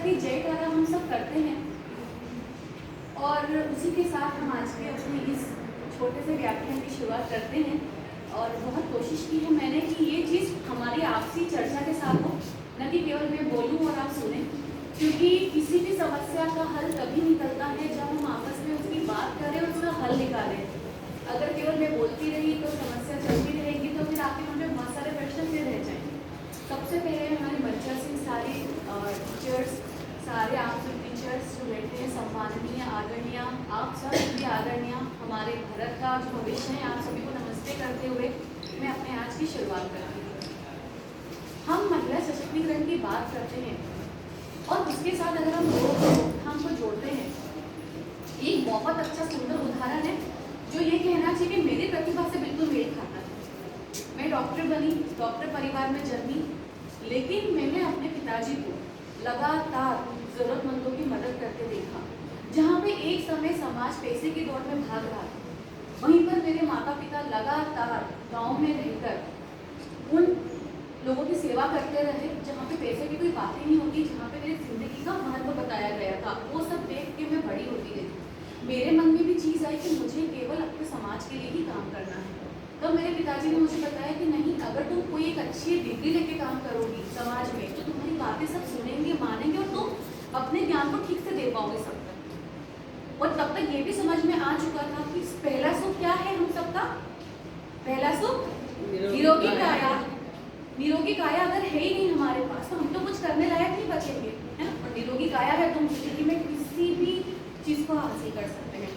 शक्ति जयकारा हम सब करते हैं और उसी के साथ हम आज के अपने इस छोटे से व्याख्यान की शुरुआत करते हैं। और बहुत कोशिश की है मैंने कि ये चीज़ हमारी आपसी चर्चा के साथ हो, न कि केवल मैं बोलूं और आप सुने, क्योंकि किसी भी समस्या का हल तभी निकलता है जब हम आपस में उसकी बात करें और उसका हल निकालें। अगर केवल मैं बोलती रही तो समस्या चलती रहेगी, तो फिर आपके मन में बहुत सारे प्रश्न फिर रह जाएंगे। सबसे पहले हमारे बच्चा से सारे टीचर्स, सारे आप सब टीचर्स जो बैठे हैं, सम्माननीय आदरणीय, आप सब भी आदरणीय, हमारे भारत का जो भविष्य है, आप सभी को नमस्ते करते हुए मैं अपने आज की शुरुआत करती हूँ। हम महिला सशक्तिकरण की बात करते हैं और उसके साथ अगर हम रोकथाम को जोड़ते हैं, एक बहुत अच्छा सुंदर उदाहरण है जो ये कहना चाहिए कि मेरी प्रतिभा से बिल्कुल मेल खाता है। मैं डॉक्टर बनी, डॉक्टर परिवार में जन्मी, लेकिन मैंने अपने पिताजी को लगातार जरूरतमंदों की मदद करते देखा। जहाँ पे एक समय समाज पैसे की दौड़ में भाग रहा था, वहीं पर मेरे माता पिता लगातार गांव में रहकर उन लोगों की सेवा करते रहे जहाँ पे पैसे की कोई बात ही नहीं होती, जहाँ पे मेरी जिंदगी का महत्व बताया गया था। वो सब देख के मैं बड़ी होती गई। मेरे मन में भी चीज़ आई कि मुझे केवल अपने समाज के लिए ही काम करना है। तो मेरे पिताजी ने मुझे बताया कि नहीं, अगर तुम कोई एक अच्छी डिग्री लेके काम करोगी समाज में, तो तुम्हारी बातें सब सुनेंगे, मानेंगे और तुम अपने ज्ञान को ठीक से दे पाओगे सब तक। और तब तक ये भी समझ में आ चुका था कि पहला सुख क्या है हम सबका? पहला सुख निरोगी काया। निरोगी काया अगर है ही नहीं हमारे पास, तो हम तो कुछ करने लायक नहीं बचेंगे, है ना। और निरोगी काया है तो हम जिंदगी में किसी भी चीज़ को हासिल कर सकते हैं।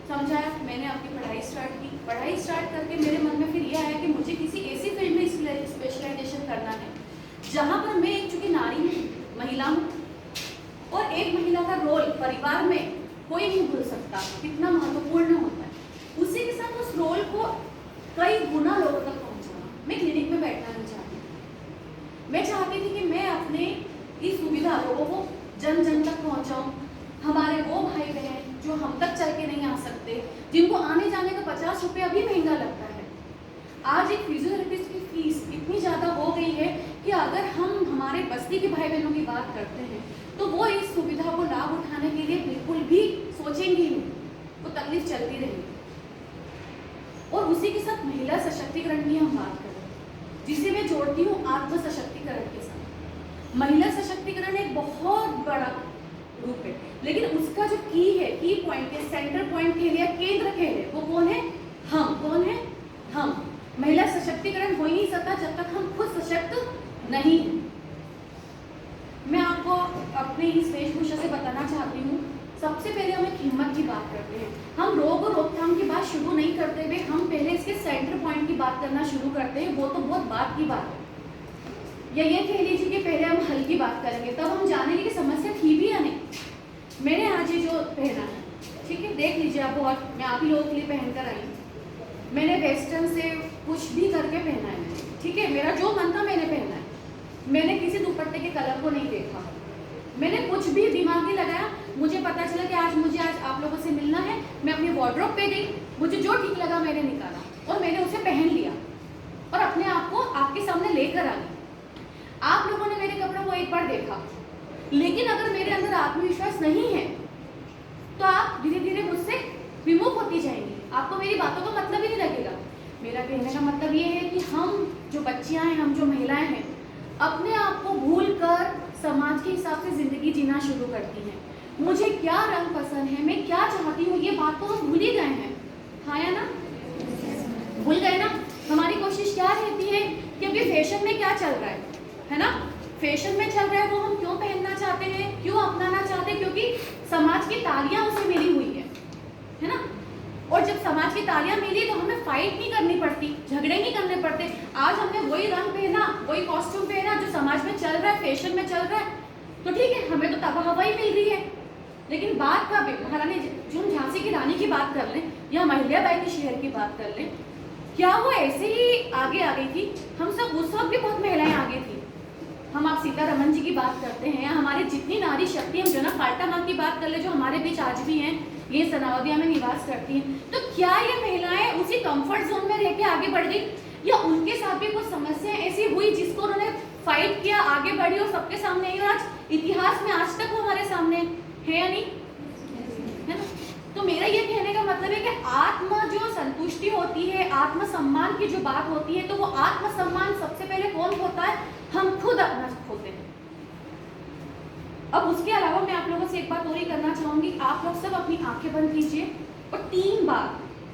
समझाया, मैंने अपनी पढ़ाई स्टार्ट की। पढ़ाई स्टार्ट करके मेरे मन में फिर ये आया कि मुझे किसी ऐसी फील्ड में स्पेशलाइजेशन करना है जहाँ पर मैं एक चूंकि नारी हूँ, महिला हूँ, और एक महिला का रोल परिवार में कोई नहीं भूल सकता, कितना महत्वपूर्ण होता है। उसी के साथ उस रोल को कई गुना लोगों तक पहुँचाना। मैं क्लिनिक में बैठना नहीं चाहती। मैं चाहती थी कि मैं अपने इस सुविधा लोगों को जन जन तक पहुँचाऊँ। हमारे वो भाई बहन जो हम तक चल के नहीं आ सकते, जिनको आने जाने का 50 रुपया भी महंगा लगता है। आज एक फिजियोथेरेपिस्ट की फीस इतनी ज़्यादा हो गई है कि अगर हम हमारे बस्ती के भाई बहनों की बात करते हैं तो वो इस सुविधा को लाभ उठाने के लिए बिल्कुल भी सोचेंगे ही नहीं, वो तकलीफ चलती रहेगी। और उसी के साथ महिला सशक्तिकरण की हम बात करें, जिसे मैं जोड़ती हूँ आत्म सशक्तिकरण के साथ। महिला सशक्तिकरण एक बहुत बड़ा रूप है, लेकिन उसका जो की पॉइंट है, सेंटर पॉइंट कह लिया, केंद्र कह लिया, वो कौन है? हम। कौन है? हम। महिला सशक्तिकरण हो ही नहीं सकता जब तक हम खुद सशक्त नहीं हैं। मैं आपको अपने इस वेशभूषा से बताना चाहती हूँ, सबसे पहले हम एक हिम्मत की बात करते हैं। हम रोग और रोकथाम की बात शुरू नहीं करते हुए हम पहले इसके सेंटर पॉइंट की बात करना शुरू करते हैं। वो तो बहुत बात की बात है, या ये कह लीजिए कि पहले हम हल की बात करेंगे, तब हम जानेंगे कि समस्या थी भी या नहीं। मैंने आज ये जो पहना है, ठीक है, देख लीजिए आप, और मैं आप ही लोगों के लिए पहन कर आई हूँ। मैंने वेस्टर्न से कुछ भी करके पहना है मैंने, ठीक है, मेरा जो मन था मैंने पहना है। मैंने किसी दुपट्टे के कलर को नहीं देखा, मैंने कुछ भी दिमाग नहीं लगाया। मुझे पता चला कि मुझे आज आप लोगों से मिलना है। मैं अपनी वार्डरोब पे गई, मुझे जो ठीक लगा मैंने निकाला और मैंने उसे पहन लिया और अपने आप को आपके सामने लेकर आ गई। आप लोगों ने मेरे कपड़ों को एक बार देखा, लेकिन अगर मेरे अंदर आत्मविश्वास नहीं है तो आप धीरे धीरे मुझसे विमुख होती जाएंगी, आपको मेरी बातों का मतलब ही नहीं लगेगा। मेरा कहने का मतलब ये है कि हम जो बच्चियां हैं, हम जो महिलाएं हैं, अपने आप को भूलकर समाज के हिसाब से जिंदगी जीना शुरू करती हैं। मुझे क्या रंग पसंद है, मैं क्या चाहती हूँ, ये बात तो हम भूल ही गए हैं। हाँ या ना? भूल गए ना? हमारी कोशिश क्या रहती है कि अभी फैशन में क्या चल रहा है ना? फैशन में चल रहा है वो हम क्यों पहनना चाहते हैं, क्यों अपनाना चाहते हैं? क्योंकि समाज की तालियां उसे मिली हुई है ना। और जब समाज की तालियां मिली तो हमें फाइट नहीं करनी पड़ती, झगड़े नहीं करने पड़ते। आज हमने वही रंग पहना, वही कॉस्ट्यूम पहना जो समाज में चल रहा है, फैशन में चल रहा है, तो ठीक है, हमें तो तबाह हवा ही मिल रही है। लेकिन बात का महारानी जो हम झांसी की रानी की बात कर लें या महिलाबाई के शहर की बात कर लें, क्या वो ऐसे ही आगे आ गई थी? हम सब उस वक्त भी बहुत महिलाएं आगे थी। हम आप सीतारमन जी की बात करते हैं, या हमारी जितनी नारी शक्ति, हम जनक पाल्टा माँ की बात कर ले जो हमारे बीच आज भी हैं, ये सनावदिया में निवास करती हैं, तो क्या ये महिलाएं उसी कंफर्ट जोन में रह के आगे बढ़ गई, या उनके साथ भी कुछ समस्याएं ऐसी हुई जिसको उन्होंने फाइट किया, आगे बढ़ी और सबके सामने आई और आज इतिहास में आज तक वो हमारे सामने है या नहीं, है ना। तो मेरा ये कहने का मतलब है कि आत्म जो संतुष्टि होती है, आत्मसम्मान की जो बात होती है, तो वो आत्मसम्मान सबसे पहले कौन होता है? हम खुद अपना होते हैं। अब उसके अलावा मैं आप लोगों से एक बात और ही करना चाहूंगी, आप लोग सब अपनी आंखें बंद कीजिए और 3 बार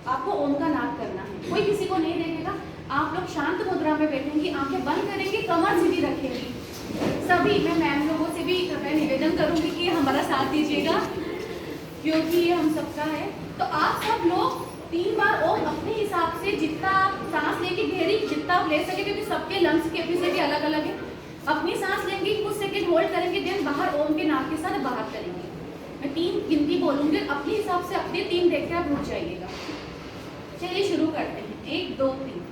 आपको ओम का नाद करना है। कोई किसी को नहीं देखेगा, आप लोग शांत मुद्रा में बैठेंगी, आंखें बंद करेंगी, कमर सीधी रखेंगी। सभी, मैं मैम लोगों से भी निवेदन करूंगी कि हमारा साथ दीजिएगा, क्योंकि ये हम सबका है। तो आप सब लोग 3 बार ओम अपने हिसाब से, जितना आप सांस लेके गहरी जितना आप ले सके, क्योंकि सबके लंग्स की कैपेसिटी अलग अलग है। अपनी सांस लेंगे, कुछ सेकंड होल्ड करेंगे, देन बाहर ओम के नाक के साथ बाहर करेंगे। मैं 3 गिनती बोलूंगी, अपने हिसाब से अपने 3 देख के आप रुक जाइएगा। चलिए शुरू करते हैं। 1 2 3।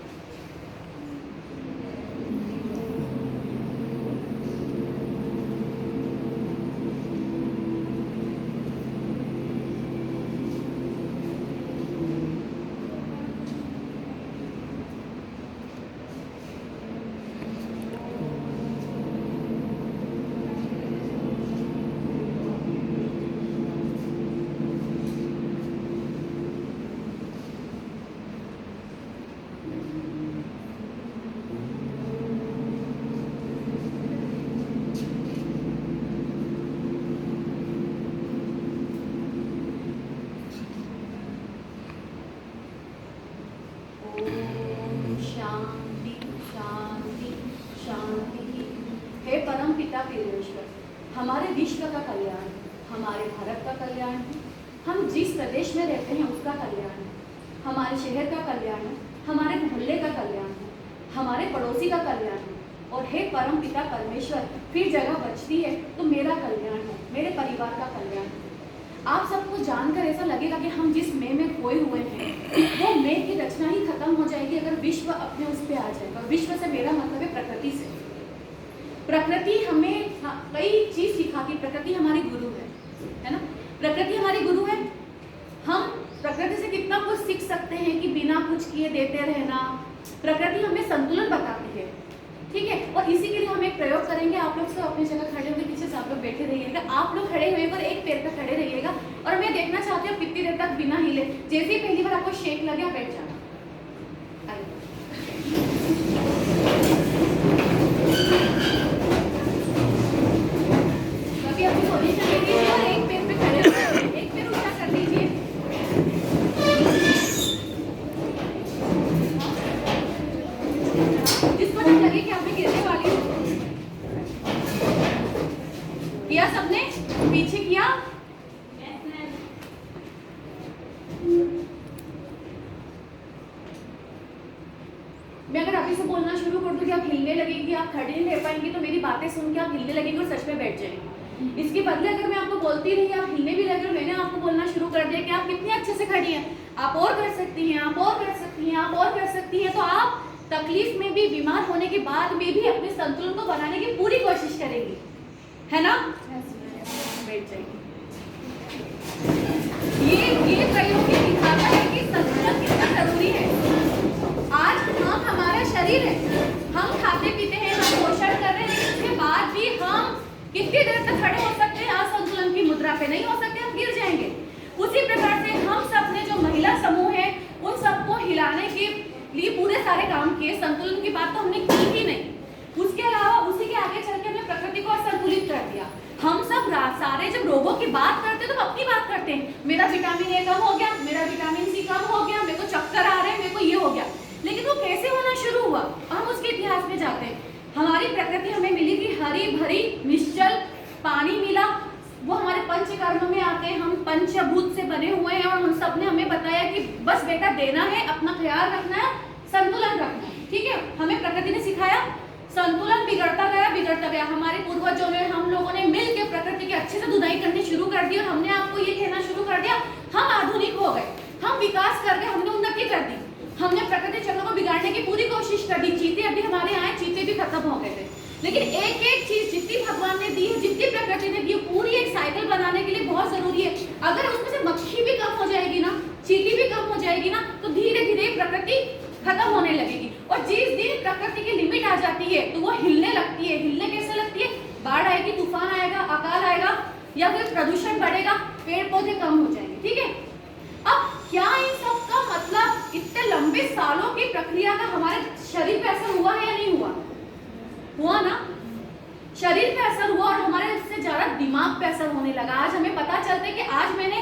हमारे विश्व का कल्याण, हमारे भारत का कल्याण है, हम जिस प्रदेश में रहते हैं उसका कल्याण है, हमारे शहर का कल्याण है, हमारे मोहल्ले का कल्याण है, हमारे पड़ोसी का कल्याण है। और हे परम पिता परमेश्वर, फिर जगह बचती है तो मेरा कल्याण है, मेरे परिवार का कल्याण है। आप सबको जानकर ऐसा लगेगा कि हम जिस में खोए हुए हैं, वो में की रचना ही खत्म हो जाएगी अगर विश्व अपने उस पर आ जाएगा। विश्व से मेरा मतलब है प्रकृति से। प्रकृति हमें कई चीज सिखाती, प्रकृति हमारी गुरु है ना। प्रकृति हमारी गुरु है। हम प्रकृति से कितना कुछ सीख सकते हैं कि बिना कुछ किए देते रहना। प्रकृति हमें संतुलन बताती है, ठीक है। और इसी के लिए हम एक प्रयोग करेंगे। आप लोग सब अपनी जगह खड़े होकर, पीछे से आप लोग बैठे रहिएगा। आप लोग खड़े हुए पर एक पैर पे खड़े रहिएगा और मैं देखना चाहती हूँ कितनी देर तक बिना हिले, जैसे ही पहली बार आपको शेक लगे आप बैठ जाना। अभी अपनी पोजीशन ले लीजिए और एक पैर पे खड़े रहिए, एक पैर ऊंचा कर लीजिए। जिसको डर लगे कि आप में गिरने वाली हो, किया सबने? पीछे किया? मैं अगर अभी से बोलना शुरू कर दूं कि आप हिलने लगेंगे, आप खड़े नहीं रह पाएंगे, तो मेरी बातें सुन के आप हिलने लगेंगे और सच में बैठ जाएंगे। इसके बदले अगर मैं आपको बोलती रही, आप हिलने भी लगे और मैंने आपको बोलना शुरू कर दिया कि आप कितने अच्छे से खड़ी हैं, आप और कर सकती हैं, आप और कर सकती हैं, आप और कर सकती हैं, तो आप तकलीफ में भी, बीमार होने के बाद में भी अपने संतुलन को बनाने की पूरी कोशिश करेंगी, है ना? बैठ जाइए। ये प्रयोग ये दिखाता है कि संतुलन कितना जरूरी है। आज हम, हमारा शरीर है, हम खाते पीते हैं, हम पोषण कर रहे हैं, लेकिन उसके बाद भी हम कितनी देर तक खड़े हो सकते हैं? असंतुलन की मुद्रा पे नहीं हो सकते, हम गिर जाएंगे। उसी प्रकार से हम सब ने जो महिला समूह है, उन सबको हिलाने के लिए पूरे सारे काम किए। संतुलन की बात तो हमने की ही नहीं। उसके अलावा उसी के आगे चल के हमने प्रकृति को असंतुलित कर दिया। हम सब सारे जब रोगों की बात करते हैं तो अपनी बात करते हैं, मेरा विटामिन ए कम हो गया, मेरा विटामिन सी कम हो गया, मेरे को चक्कर आ रहे हैं, मेरे को ये हो गया। लेकिन वो कैसे होना शुरू हुआ? हम उसके इतिहास में जाते हैं। हमारी प्रकृति हमें मिली थी हरी भरी, निश्चल, पानी मिला, वो हमारे पंचकर्म में आते हैं। हम पंचभूत से बने हुए हैं और हम सब ने हमें बताया कि बस बेटा देना है, अपना ख्याल रखना है, संतुलन रखना है, ठीक है। हमें प्रकृति ने सिखाया, संतुलन बिगड़ता गया। हमारे पूर्वजों ने, हम लोगों ने मिलकर प्रकृति की अच्छे से धुनाई करनी शुरू कर दी और हमने आपको ये कहना शुरू कर दिया, हम आधुनिक हो गए, हम विकास कर गए, हमने उन्नति कर दी, हमने प्रकृति चक्र को बिगाड़ने की पूरी कोशिश कर दी। चीते अभी हमारे आए, चीते भी खत्म हो गए थे। लेकिन एक एक चीज जितनी भगवान ने दी है, जितनी प्रकृति ने दी, पूरी एक साइकिल बनाने के लिए बहुत जरूरी है। अगर उसमें से मक्खी भी कम हो जाएगी ना, चींटी भी कम हो जाएगी ना, तो धीरे धीरे प्रकृति खत्म होने लगेगी। और जिस दिन प्रकृति की लिमिट आ जाती है तो वो हिलने लगती है। हिलने कैसे लगती है? बाढ़ आएगी, तूफान आएगा, अकाल आएगा, या फिर प्रदूषण बढ़ेगा, पेड़ पौधे कम हो जाएंगे, ठीक है। अब क्या इन सब का मतलब इतने लंबे सालों की प्रक्रिया का हमारे शरीर पे असर हुआ है या नहीं हुआ? हुआ ना, शरीर पे असर हुआ और हमारे उससे ज्यादा दिमाग पे असर होने लगा। आज हमें पता चलता है कि आज मैंने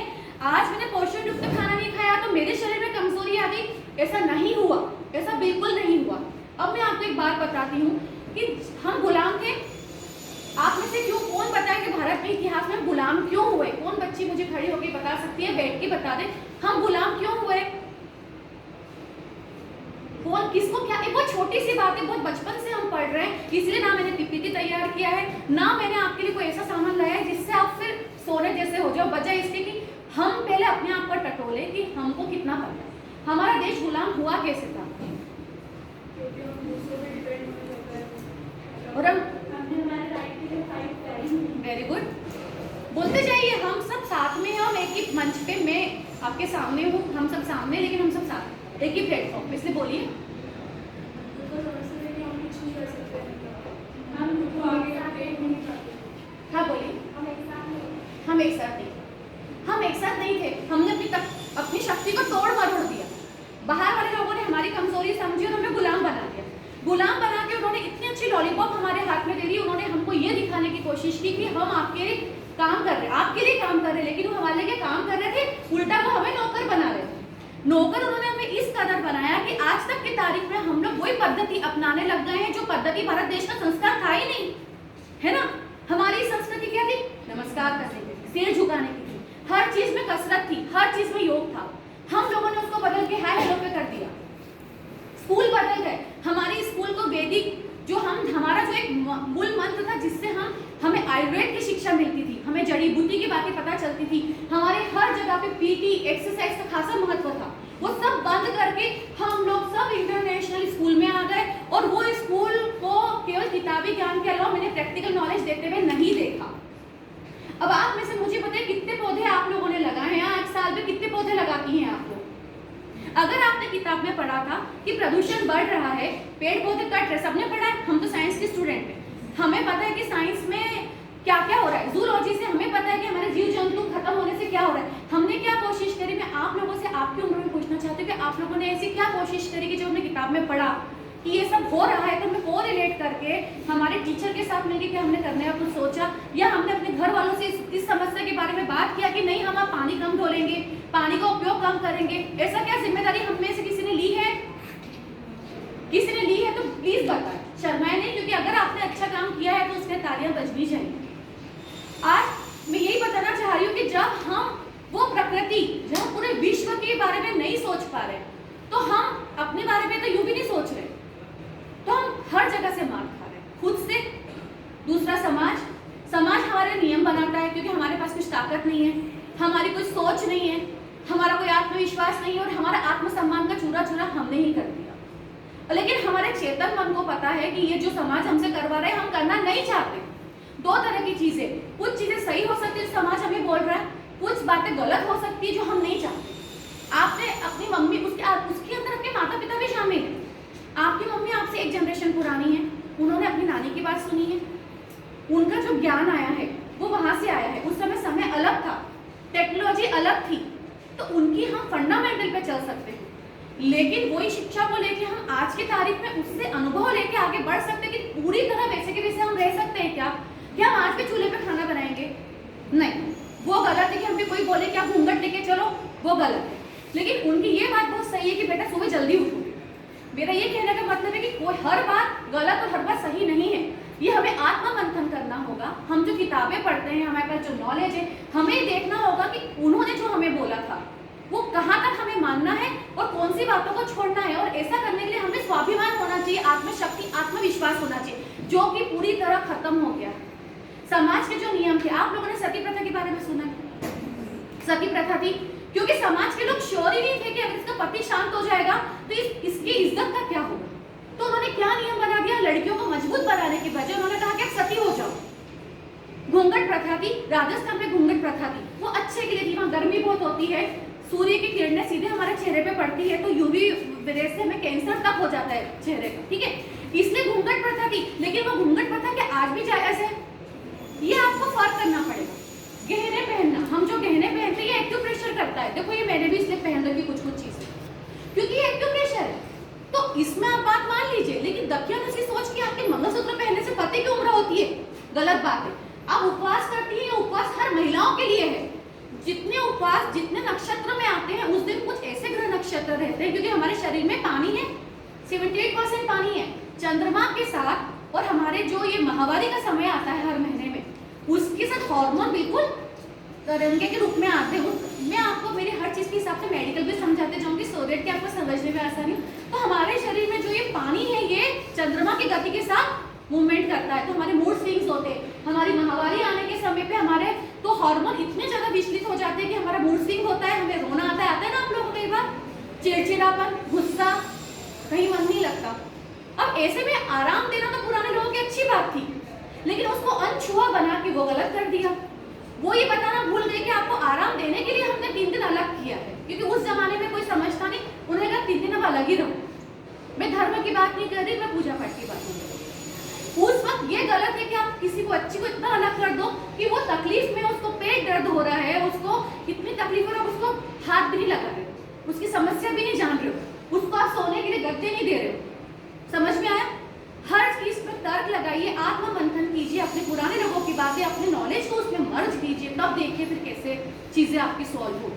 पोषण युक्त खाना नहीं खाया तो मेरे शरीर में कमजोरी आ गई। ऐसा नहीं हुआ, ऐसा बिल्कुल नहीं हुआ। अब मैं आपको एक बात बताती हूँ कि हम गुलाम थे। आप में से कौन बताए कि भारत के इतिहास में गुलाम क्यों हुए? कौन बच्ची मुझे खड़ी होकर बता सकती है, बैठ के बता दे हम गुलाम क्यों हुए? कौन, किसको, क्या? एक बहुत छोटी सी बात है, बहुत बचपन से हम पढ़ रहे हैं, इसलिए ना मैंने पीपीटी तैयार किया है, ना मैंने आपके लिए कोई ऐसा सामान लाया है जिससे आप फिर सोने जैसे हो जाओ, बजाय इसके कि हम पहले अपने आप पर टटोले कि हमको कितना पता है हमारा देश गुलाम हुआ कैसे था। और हम वेरी गुड, बोलते जाइए, हम सब साथ में हैं और एक ही मंच पे, मैं आपके सामने हूँ, हम सब सामने, लेकिन हम सब साथ एक ही प्लेटफॉर्म पे, इसलिए बोलिए। हाँ बोलिए। हम एक साथ नहीं थे। हमने अपनी शक्ति को तोड़ मरोड़ दिया। बाहर वाले लोगों ने हमारी कमजोरी समझी और हमें गुलाम बना दिया। गुलाम बना के उन्होंने इतनी अच्छी लॉलीपॉप हमारे हाथ में दे दी। उन्होंने हमको ये दिखाने की कोशिश की कि हम आपके लिए काम कर रहे हैं, लेकिन वो हमारे लिए काम कर रहे थे, उल्टा वो हमें नौकर बना रहे थे। नौकर उन्होंने हमें इस कदर बनाया कि आज तक की तारीख में हम लोग वही पद्धति अपनाने लग गए हैं जो पद्धति भारत देश का संस्कार था ही नहीं, है ना। हमारी संस्कृति क्या थी? नमस्कार करने की, सिर झुकाने की थी, हर चीज में कसरत थी, हर चीज में योग था। हम लोगों ने उसको बदल के हाय हेलो पे कर दिया। स्कूल बदल गए, हमारी स्कूल को वैदिक हमारा जो एक मूल मंत्र था जिससे हमें आयुर्वेद की शिक्षा मिलती थी, हमें जड़ी बूटी की बातें पता चलती थी, हमारे हर जगह पे पीटी एक्सरसाइज का खासा महत्व था, वो सब बंद करके हम लोग सब इंटरनेशनल स्कूल में आ गए। और वो स्कूल को केवल किताबी ज्ञान के अलावा मैंने प्रैक्टिकल नॉलेज देते हुए नहीं देखा। अब आप में से मुझे बताइए कितने पौधे आप लोगों ने लगाए हैं? एक साल में कितने पौधे लगाती हैं आप लोग? अगर आपने किताब में पढ़ा था कि प्रदूषण बढ़ रहा है, पेड़ पौधे कट रहे, सबने पढ़ा है, हम तो साइंस के स्टूडेंट हैं, हमें पता है कि साइंस में क्या क्या हो रहा है। जूलॉजी से हमें पता है कि हमारे जीव जंतु खत्म होने से क्या हो रहा है। हमने क्या कोशिश करी? मैं आप लोगों से आपकी उम्र में पूछना चाहती हूँ कि आप लोगों ने ऐसी क्या कोशिश करी कि जो हमने किताब में पढ़ा कि ये सब हो रहा है तो हमें को रिलेट करके हमारे टीचर के साथ मिलकर क्या हमने करने का कुछ सोचा, या हमने अपने घर वालों से इस समस्या के बारे में बात किया कि नहीं हम आप पानी कम ढोलेंगे, पानी का उपयोग कम करेंगे। ऐसा क्या जिम्मेदारी हम में से किसी ने ली है? किसी ने ली है तो प्लीज बताएं, शर्माए नहीं, क्योंकि अगर आपने अच्छा काम किया है तो उसमें तालियां बजनी चाहिए। आज मैं यही बताना चाह रही हूँ कि जब हम वो प्रकृति, जब पूरे विश्व के बारे में नहीं सोच पा रहे तो हम अपने बारे में तो यूं भी नहीं सोच रहे, तो हम हर जगह से मार खा रहे हैं, खुद से, दूसरा समाज हमारे नियम बनाता है क्योंकि हमारे पास कुछ ताकत नहीं है, हमारी कुछ सोच नहीं है, हमारा कोई आत्मविश्वास नहीं है, और हमारा आत्मसम्मान का चूरा चूरा हमने ही कर दिया। लेकिन हमारे चेतन मन को पता है कि ये जो समाज हमसे करवा रहे हैं हम करना नहीं चाहते। दो तरह की चीजें, कुछ चीजें सही हो सकती है जो समाज हमें बोल रहा है, कुछ बातें गलत हो सकती है जो हम नहीं चाहते। आपने अपनी मम्मी, उसके अंदर आपके माता पिता भी शामिल है। आपकी मम्मी आपसे एक जनरेशन पुरानी है, उन्होंने अपनी नानी की बात सुनी है, उनका जो ज्ञान आया है वो वहां से आया है। उस समय अलग था, टेक्नोलॉजी अलग थी, तो उनकी हम फंडामेंटल पे चल सकते हैं, लेकिन वही शिक्षा को लेके हम आज की तारीख में उससे अनुभव लेके आगे बढ़ सकते हैं कि पूरी तरह वैसे के वैसे हम रह सकते हैं क्या हम आज के चूल्हे पे खाना बनाएंगे? नहीं, वो गलत है कि हमें कोई बोले कि आप घूंघट लेके चलो, वो गलत है। लेकिन उनकी ये बात बहुत सही है कि बेटा सुबह जल्दी उठो। मेरा ये कहने का मतलब है कि कोई हर बात गलत और हर बात सही नहीं है, ये हमें आत्ममंथन करना होगा। हम जो किताबें पढ़ते हैं, हमारे पास जो नॉलेज है, हमें देखना होगा कि उन्होंने जो हमें बोला था वो कहाँ तक हमें मानना है और कौन सी बातों को छोड़ना है। और ऐसा करने के लिए हमें स्वाभिमान होना चाहिए, आत्मशक्ति, आत्मविश्वास होना चाहिए, जो कि पूरी तरह खत्म हो गया है। समाज के जो नियम थे, आप लोगों ने सती प्रथा के बारे में सुना है? सती प्रथा थी क्योंकि समाज के लोग श्योर ही नहीं थे कि अगर इसका पति शांत हो जाएगा तो इसकी इज्जत का क्या होगा। तो उन्होंने क्या नियम बना दिया? लड़कियों को मजबूत बनाने के बजाय उन्होंने कहा कि आप सती हो जाओ। घूंघट प्रथा थी, राजस्थान में घूंघट प्रथा थी, वो अच्छे के लिए थी। वहाँ गर्मी बहुत होती है, सूर्य की किरणें सीधे हमारे चेहरे पे पड़ती है, तो यूवी रेज से हमें कैंसर तक हो जाता है चेहरे का, ठीक है, इसलिए घूंघट प्रथा थी। लेकिन वो घूंघट प्रथा क्या आज भी जायज है? ये आपको फर्क करना पड़ेगा। गहने पहनना, हम जो गहने पहनते हैं ये एक्यूप्रेशर करता है। देखो ये मैंने भी इसलिए पहन रखी कुछ चीजें क्योंकि ये एक्यूप्रेशर है, तो इसमें आप बात मान लीजिए। लेकिन दकियानुसी सोच के आपके मंगलसूत्र पहनने से पति की उम्र होती है, गलत बात है। आप उपवास करती हैं, उपवास हर महिलाओं के लिए है। जितने उपवास जितने नक्षत्र में आते हैं उस दिन कुछ ऐसे ग्रह नक्षत्र रहते हैं, क्योंकि हमारे शरीर में पानी है, 78% पानी है चंद्रमा के साथ। और हमारे जो ये माहवारी का समय आता है हर महीने में, उसके साथ हार्मोन बिल्कुल तरंगे के रूप में आते हैं। मैं आपको मेरी हर चीज के हिसाब से मेडिकल भी समझाते जाऊंगी सो दैट कि आपको समझने में आसानी। तो हमारे शरीर में जो ये पानी है ये चंद्रमा की गति के साथ मूवमेंट करता है, तो हमारे मूड स्विंग्स होते हैं। हमारी माहवारी आने के समय पे हमारे तो हार्मोन इतने ज्यादा विचलित हो जाते हैं कि हमारा मूड स्विंग होता है, हमें रोना आता है ना आप लोगों को, कई बार चिड़चिड़ापन, गुस्सा, कहीं मन नहीं लगता। अब ऐसे में आराम देना तो पुराने लोगों की अच्छी बात थी, लेकिन उसको अनछुआ बना के वो गलत कर दिया। वो ये बताना भूल गए कि आपको आराम देने के लिए हमने 3 दिन अलग किया है, क्योंकि उस जमाने में कोई समझता नहीं, उन्होंने कहा 3 दिन अब अलग ही रहो। मैं धर्म की बात नहीं कर रही, मैं पूजा पाठ की बात नहीं कर रही। उस वक्त ये गलत है कि आप किसी को अच्छी को इतना अलग कर दो कि वो तकलीफ में, उसको पेट दर्द हो रहा है, उसको इतनी तकलीफ हो रहा है, उसको हाथ भी नहीं लगा रहे, उसकी समस्या भी नहीं जान रहे हो, उसको आप सोने के लिए गद्दे नहीं दे रहे हो। समझ में आया? हर चीज में तर्क लगाइए, आत्म मंथन कीजिए, अपने पुराने लोगों की बातें, अपने नॉलेज को उसमें मर्ज कीजिए, तब देखिए फिर कैसे चीजें आपकी सॉल्व हो।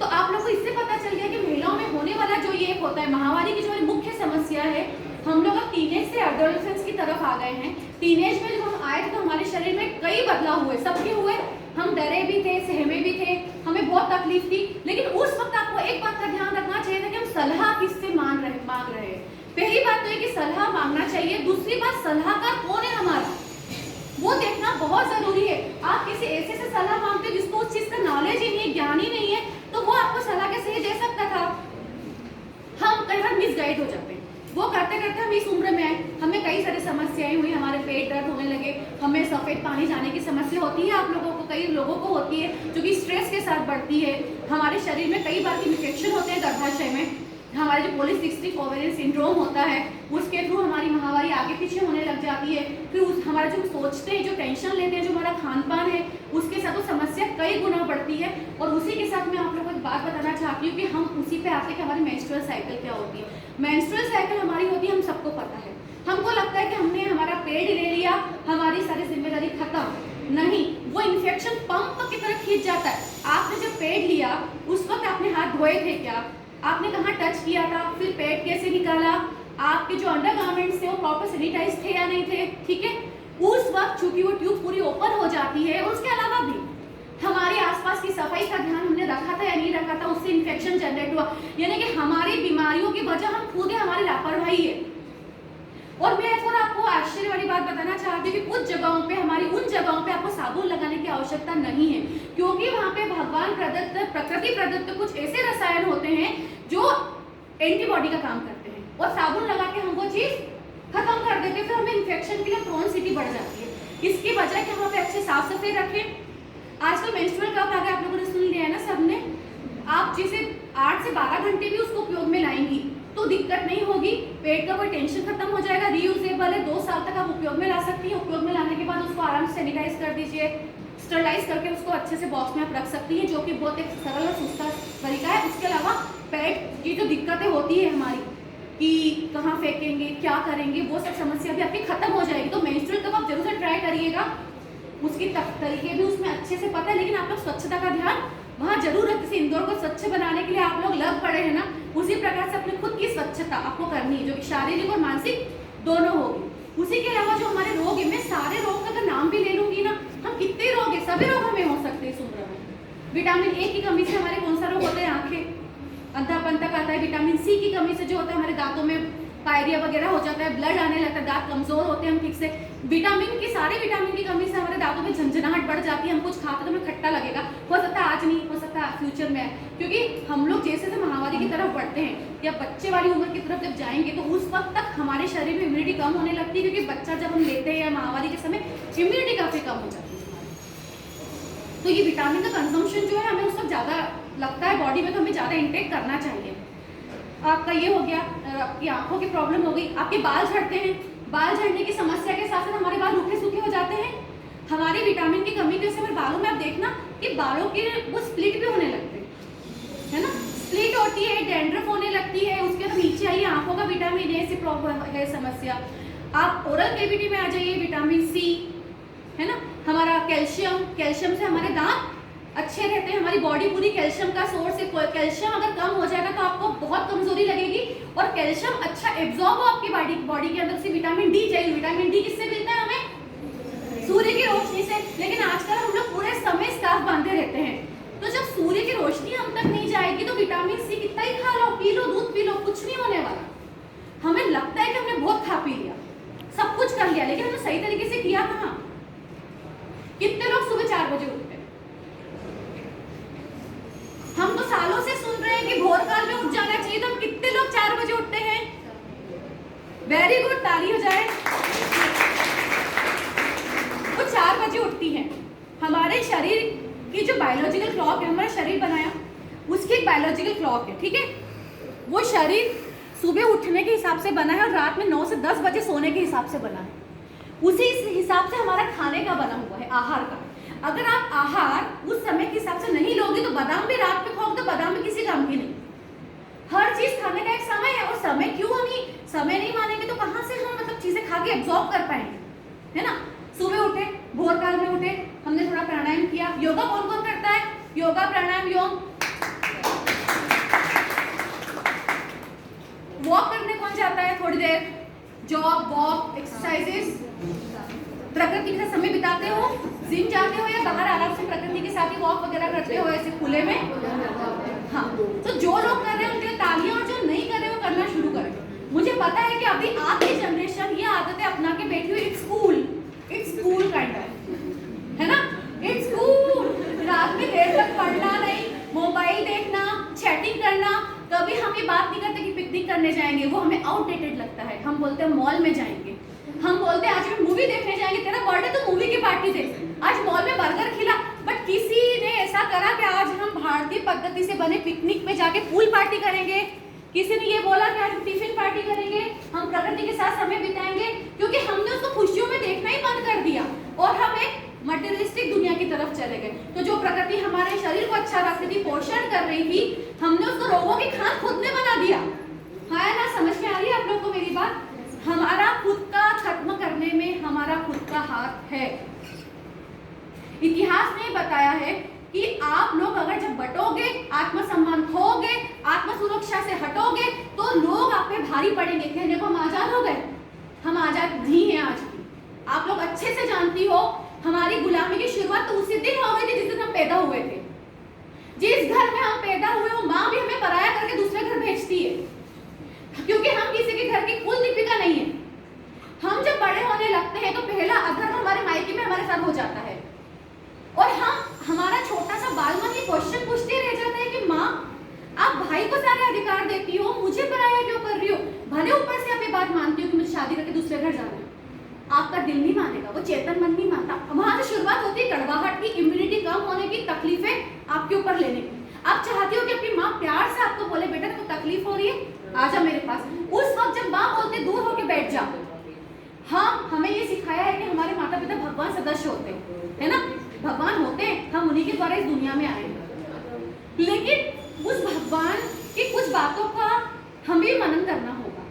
तो आप लोगों को इससे पता चल गया कि महिलाओं में होने वाला जो ये होता है माहवारी की जो मुख्य समस्या है। हम लोग अब टीनेज से एडोलेसेंस की तरफ आ गए हैं। टीनेज में जब हम आए थे तो हमारे शरीर में कई बदलाव हुए, सबके हुए। हम डरे भी थे, सहमे भी थे, हमें बहुत तकलीफ थी। लेकिन उस वक्त आपको एक बात का ध्यान रखना चाहिए था कि हम सलाह किससे मांग रहे हैं। पहली बात तो है कि सलाह मांगना चाहिए। दूसरी बात, सलाहकार कौन है हमारा, वो देखना बहुत जरूरी है। आप किसी ऐसे से सलाह मांगते हो जिसको उस चीज का नॉलेज ही नहीं है, ज्ञान ही नहीं है, तो वो आपको सलाह कैसे दे सकता था। हम कई बार मिसगाइड हो जाते हैं। वो करते करते हम इस उम्र में आए, हमें कई सारी समस्याएं हुई, हमारे पेट दर्द होने लगे, हमें सफेद पानी जाने की समस्या होती है। आप लोगों को, कई लोगों को होती है, जो कि स्ट्रेस के साथ बढ़ती है। हमारे शरीर में कई बार इन्फेक्शन होते हैं गर्भाशय में, हमारे जो पॉलीसिस्टिक ओवेरियन सिंड्रोम होता है उसके थ्रू हमारी माहवारी आगे पीछे होने लग जाती है। फिर हमारा जो सोचते हैं, जो टेंशन लेते हैं, जो हमारा खान पान है, उसके साथ वो समस्या कई गुना बढ़ती है। और उसी के साथ मैं आप लोगों को एक बात बताना चाहती हूँ कि हम उसी पे आते हैं कि हमारी मेंस्ट्रुअल साइकिल क्या होती है। मेंस्ट्रुअल साइकिल हमारी होती है, हम सबको पता है। हमको लगता है कि हमने हमारा पेड ले लिया, हमारी सारी जिम्मेदारी खत्म। नहीं, वो इन्फेक्शन पंप की तरह खींच जाता है। आपने जब पेड लिया उस वक्त आपने हाथ धोए थे क्या, आपने कहाँ टच किया था, फिर पेट कैसे निकाला, आपके जो अंडरगारमेंट्स थे वो प्रॉपर सैनिटाइज थे या नहीं थे, ठीक है। उस वक्त चूंकि वो ट्यूब पूरी ओपन हो जाती है, और उसके अलावा भी हमारे आसपास की सफाई का ध्यान हमने रखा था या नहीं रखा था, उससे इन्फेक्शन जनरेट हुआ। यानी कि हमारी बीमारियों की वजह हम खुद है, हमारी लापरवाही है। और मैं एक और आपको आश्चर्य वाली बात बताना चाहती हूँ कि कुछ जगहों पे, हमारी उन जगहों पे आपको साबुन लगाने की आवश्यकता नहीं है, क्योंकि वहाँ पे भगवान प्रदत्त, प्रकृति प्रदत्त कुछ ऐसे रसायन होते हैं जो एंटीबॉडी का काम करते हैं, और साबुन लगा के हम वो चीज खत्म कर देते हैं, फिर हमें इन्फेक्शन के लिए प्रोनसिटी बढ़ जाती है। इसकी वजह कि हम पे अच्छे साफ सफाई रखें। आजकल मेंस्ट्रुअल कप आ गया, आप लोगों ने सुन लिया है ना सबने। आप जिसे 8 से 12 घंटे भी उसको उपयोग में लाएंगी तो दिक्कत नहीं होगी, पेट का कोई टेंशन खत्म हो जाएगा। रीयूजेबल है, 2 साल तक आप उपयोग में ला सकती हैं। उपयोग में लाने के बाद उसको आराम से सैनिटाइज कर दीजिए, स्टरलाइज करके उसको अच्छे से बॉक्स में आप रख सकती हैं, जो कि बहुत एक सरल और सस्ता तरीका है। उसके अलावा पेट की जो दिक्कतें होती है हमारी कि कहाँ फेंकेंगे, क्या करेंगे, वो सब समस्या भी आपकी खत्म हो जाएगी। तो मेंस्ट्रुअल कप आप जरूर से ट्राई करिएगा। उसकी तरीके भी उसमें अच्छे से पता है, लेकिन आप लोग स्वच्छता का ध्यान वहाँ जरूर रखें। जैसे इंदौर को स्वच्छ बनाने के लिए आप लोग लग पड़े हैं ना, उसी प्रकार से अपनी खुद की स्वच्छता आपको करनी है, जो कि शारीरिक और मानसिक दोनों होगी। उसी के अलावा जो हमारे रोग है, मैं सारे रोग का अगर नाम भी ले लूंगी ना, हम कितने रोग है, सभी रोग हमें हो सकते हैं इस उम्र में। विटामिन ए की कमी से हमारे कौन सा रोग होता है, आंखें, अंधापन तक आता है। विटामिन सी की कमी से जो होता है हमारे दांतों में पायरिया वगैरह हो जाता है, ब्लड आने लगता है, दांत कमजोर होते हैं हम ठीक से। विटामिन की, सारे विटामिन की कमी से हमारे दांतों में झंझनाहट बढ़ जाती है, हम कुछ खाते तो हमें खट्टा लगेगा। हो सकता है आज नहीं, हो सकता है फ्यूचर में, क्योंकि हम लोग जैसे जैसे महामारी की तरफ बढ़ते हैं या बच्चे वाली उम्र की तरफ जब जाएंगे तो उस वक्त तक हमारे शरीर में इम्यूनिटी कम होने लगती है, क्योंकि बच्चा जब हम लेते हैं या महामारी के समय इम्यूनिटी काफी कम हो जाती है। तो ये विटामिन का कंजम्पशन जो है हमें उस वक्त ज्यादा लगता है बॉडी में, तो हमें ज्यादा इंटेक करना चाहिए। आपका ये हो गया, आपकी आंखों की प्रॉब्लम हो गई, आपके बाल झड़ते हैं, बाल झड़ने की समस्या के साथ साथ हमारे बाल रूखे सूखे हो जाते हैं। हमारी विटामिन की कमी की वजह से हमारे बालों में आप देखना कि बालों के वो स्प्लिट भी होने लगते हैं, है ना, स्प्लिट होती है, डैंड्रफ होने लगती है। उसके बाद नीचे आइए, आंखों का विटामिन ए से प्रॉब्लम है समस्या। आप ओरल कैविटी में आ जाइए, विटामिन सी, है ना, हमारा कैल्शियम, कैल्शियम से हमारे दांत अच्छे रहते हैं। हमारी बॉडी पूरी कैल्शियम का सोर्स है। कैल्शियम अगर कम हो जाएगा तो आपको बहुत कमजोरी लगेगी, और कैल्शियम अच्छा एब्जॉर्ब हो आपकी बॉडी के अंदर से। विटामिन डी चाहिए। विटामिन डी किससे मिलता है हमें? सूर्य की रोशनी से। लेकिन आजकल हम लोग पूरे समय स्कार्फ बांधे रहते हैं, तो जब सूर्य की रोशनी हम तक नहीं जाएगी तो विटामिन सी कितना ही खा लो, पी लो, दूध पी लो, कुछ नहीं होने वाला। हमें लगता है कि हमने बहुत खा पी लिया, सब कुछ कर लिया, लेकिन हमने सही तरीके से किया कहाँ? कितने लोग सुबह 4 बजे उठते हैं? हम तो सालों से सुन रहे हैं कि भोर काल में उठ जाना चाहिए, तो हम कितने लोग 4 बजे उठते हैं? वेरी गुड, ताली हो जाए। वो 4 बजे उठती हैं। हमारे शरीर की जो बायोलॉजिकल क्लॉक है, हमारा शरीर बनाया, उसकी एक बायोलॉजिकल क्लॉक है, ठीक है। वो शरीर सुबह उठने के हिसाब से बना है और रात में 9 से 10 बजे सोने के हिसाब से बना है। उसी हिसाब से हमारा खाने का बना हुआ है, आहार का। अगर आप आहार उस समय के हिसाब से नहीं लोगे तो बादाम भी रात में खाओगे तो बादाम भी किसी काम की नहीं। हर चीज खाने का एक समय है, और समय क्यों नहीं, समय नहीं मानेंगे तो कहाँ से हम मतलब चीजें खा के एब्जॉर्ब कर पाएंगे, है ना। सुबह उठे, भोर काल में उठे, हमने थोड़ा प्राणायाम किया। योगा कौन कौन करता है? योगा, प्राणायाम, योग। वॉक करने कौन जाता है थोड़ी देर? Jog, walk, exercises. प्रकृति के साथ समय बिताते हो, जिम जाते हो, या बाहर आराम से प्रकृति के साथ ही वॉक वगैरह करते हो ऐसे खुले में? हाँ, तो जो लोग कर रहे हैं उनके लिए तालियां, और जो नहीं कर रहे वो करना शुरू करें। मुझे पता है कि अभी आपकी जनरेशन ये आदतें अपना के बैठी हुई, इट्स कूल काइंड ऑफ, है ना, इट्स कूल। रात में देर तक पढ़ना नहीं, मोबाइल देखना, चैटिंग करना। कभी हम ये बात नहीं करते कि पिकनिक करने जाएंगे, वो हमें आउटडेटेड लगता है। हम बोलते हैं मॉल में जाएंगे, हम बोलते हैं आज हम मूवी देखने जाएंगे। तेरा बर्थडे तो मूवी की पार्टी दे, आज मॉल में बर्गर खिला। बट किसी ने ऐसा करा कि आज हम भारतीय पद्धति से बने पिकनिक में जाके पूल पार्टी करेंगे। किसी ने ये बोला कि आज हम टिफिन पार्टी करेंगे, हम प्रकृति के साथ समय बिताएंगे, क्योंकि हमने उसको खुशियों में देखना ही बंद कर दिया और हम एक मटेरियलिस्टिक दुनिया की तरफ चले गए। तो जो प्रकृति हमारे शरीर को अच्छा रखती थी, पोषण कर रही थी, हमने उसको रोगों की खान खुद ने बना दिया। हाँ ना, समझ में आ रही है आप लोग को मेरी बात? हमारा खुद का खत्म करने में हमारा खुद का हाथ है। इतिहास ने बताया है कि आप लोग अगर जब बटोगे, आत्मसम्मान खोगे, आत्म सुरक्षा से हटोगे, तो लोग आप पे भारी पड़ेंगे। कहने को हम आजाद हो गए, हम आजाद नहीं है आज भी। आप लोग अच्छे से जानती हो, हमारी गुलामी की शुरुआत तो उसी दिन हो गई थी जिस दिन हम पैदा हुए थे। जिस घर में हम पैदा हुए, वो माँ भी हमें पराया करके दूसरे घर भेजती है, क्योंकि हम किसी के घर की कुल दीपिका नहीं है। हम जब बड़े होने लगते हैं तो पहला अधर्म हमारे मायके में हमारे साथ हो जाता है, और हमारा छोटा सा बाल मन ये क्वेश्चन पूछते रह जाता है कि माँ, आप भाई को सारे अधिकार देती हो, मुझे पराया क्यों कर रही हो? भले ऊपर से आप ये बात मानती हो कि मुझे शादी करके दूसरे घर जाना है, आपका दिल नहीं मानेगा, वो चेतन मन नहीं मानता। वहां से शुरुआत होती है कड़वाहट की, इम्यूनिटी कम होने की, तकलीफें आपके ऊपर लेने की। आप चाहती हो कि अपनी माँ प्यार से आपको बोले, बेटा तो तकलीफ हो रही है, आजा मेरे पास। उस वक्त जब माँ बोलते दूर होके बैठ जा। हाँ, हमें ये सिखाया है कि हमारे माता पिता भगवान सदस्य होते हैं, है ना, भगवान होते हैं, हम उन्हीं के द्वारा इस दुनिया में आए हैं। लेकिन उस भगवान की कुछ बातों का हमें मनन करना होगा।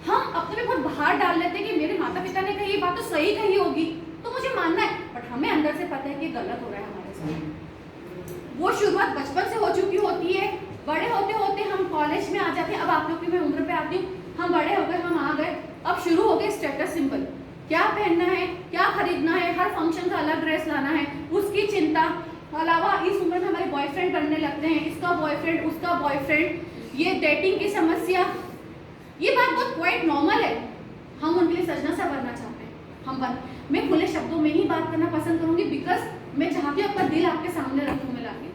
हम अपने में बहुत बाहर डाल लेते हैं कि मेरे माता पिता ने कही ये बात तो सही कही होगी, तो मुझे मानना है, बट हमें अंदर से पता है कि गलत हो रहा है हमारे साथ। वो शुरुआत बचपन से हो चुकी होती है, बड़े होते होते हम कॉलेज में आ जाते हैं। अब आप लोग की मैं उम्र पे आती हूँ, हम बड़े हो गए, हम आ गए, अब शुरू हो गए स्टेटस सिंबल। क्या पहनना है, क्या खरीदना है, हर फंक्शन का अलग ड्रेस लाना है, उसकी चिंता। अलावा इस उम्र में हमारे बॉयफ्रेंड बनने लगते हैं, इसका बॉयफ्रेंड, उसका बॉयफ्रेंड, ये डेटिंग की समस्या। ये बात बहुत क्वाइट नॉर्मल है, हम उनके लिए सजना संवरना चाहते हैं। मैं खुले शब्दों में ही बात करना पसंद करूंगी, बिकॉज मैं चाहती हूँ अपना दिल आपके सामने रखूँ मिला के।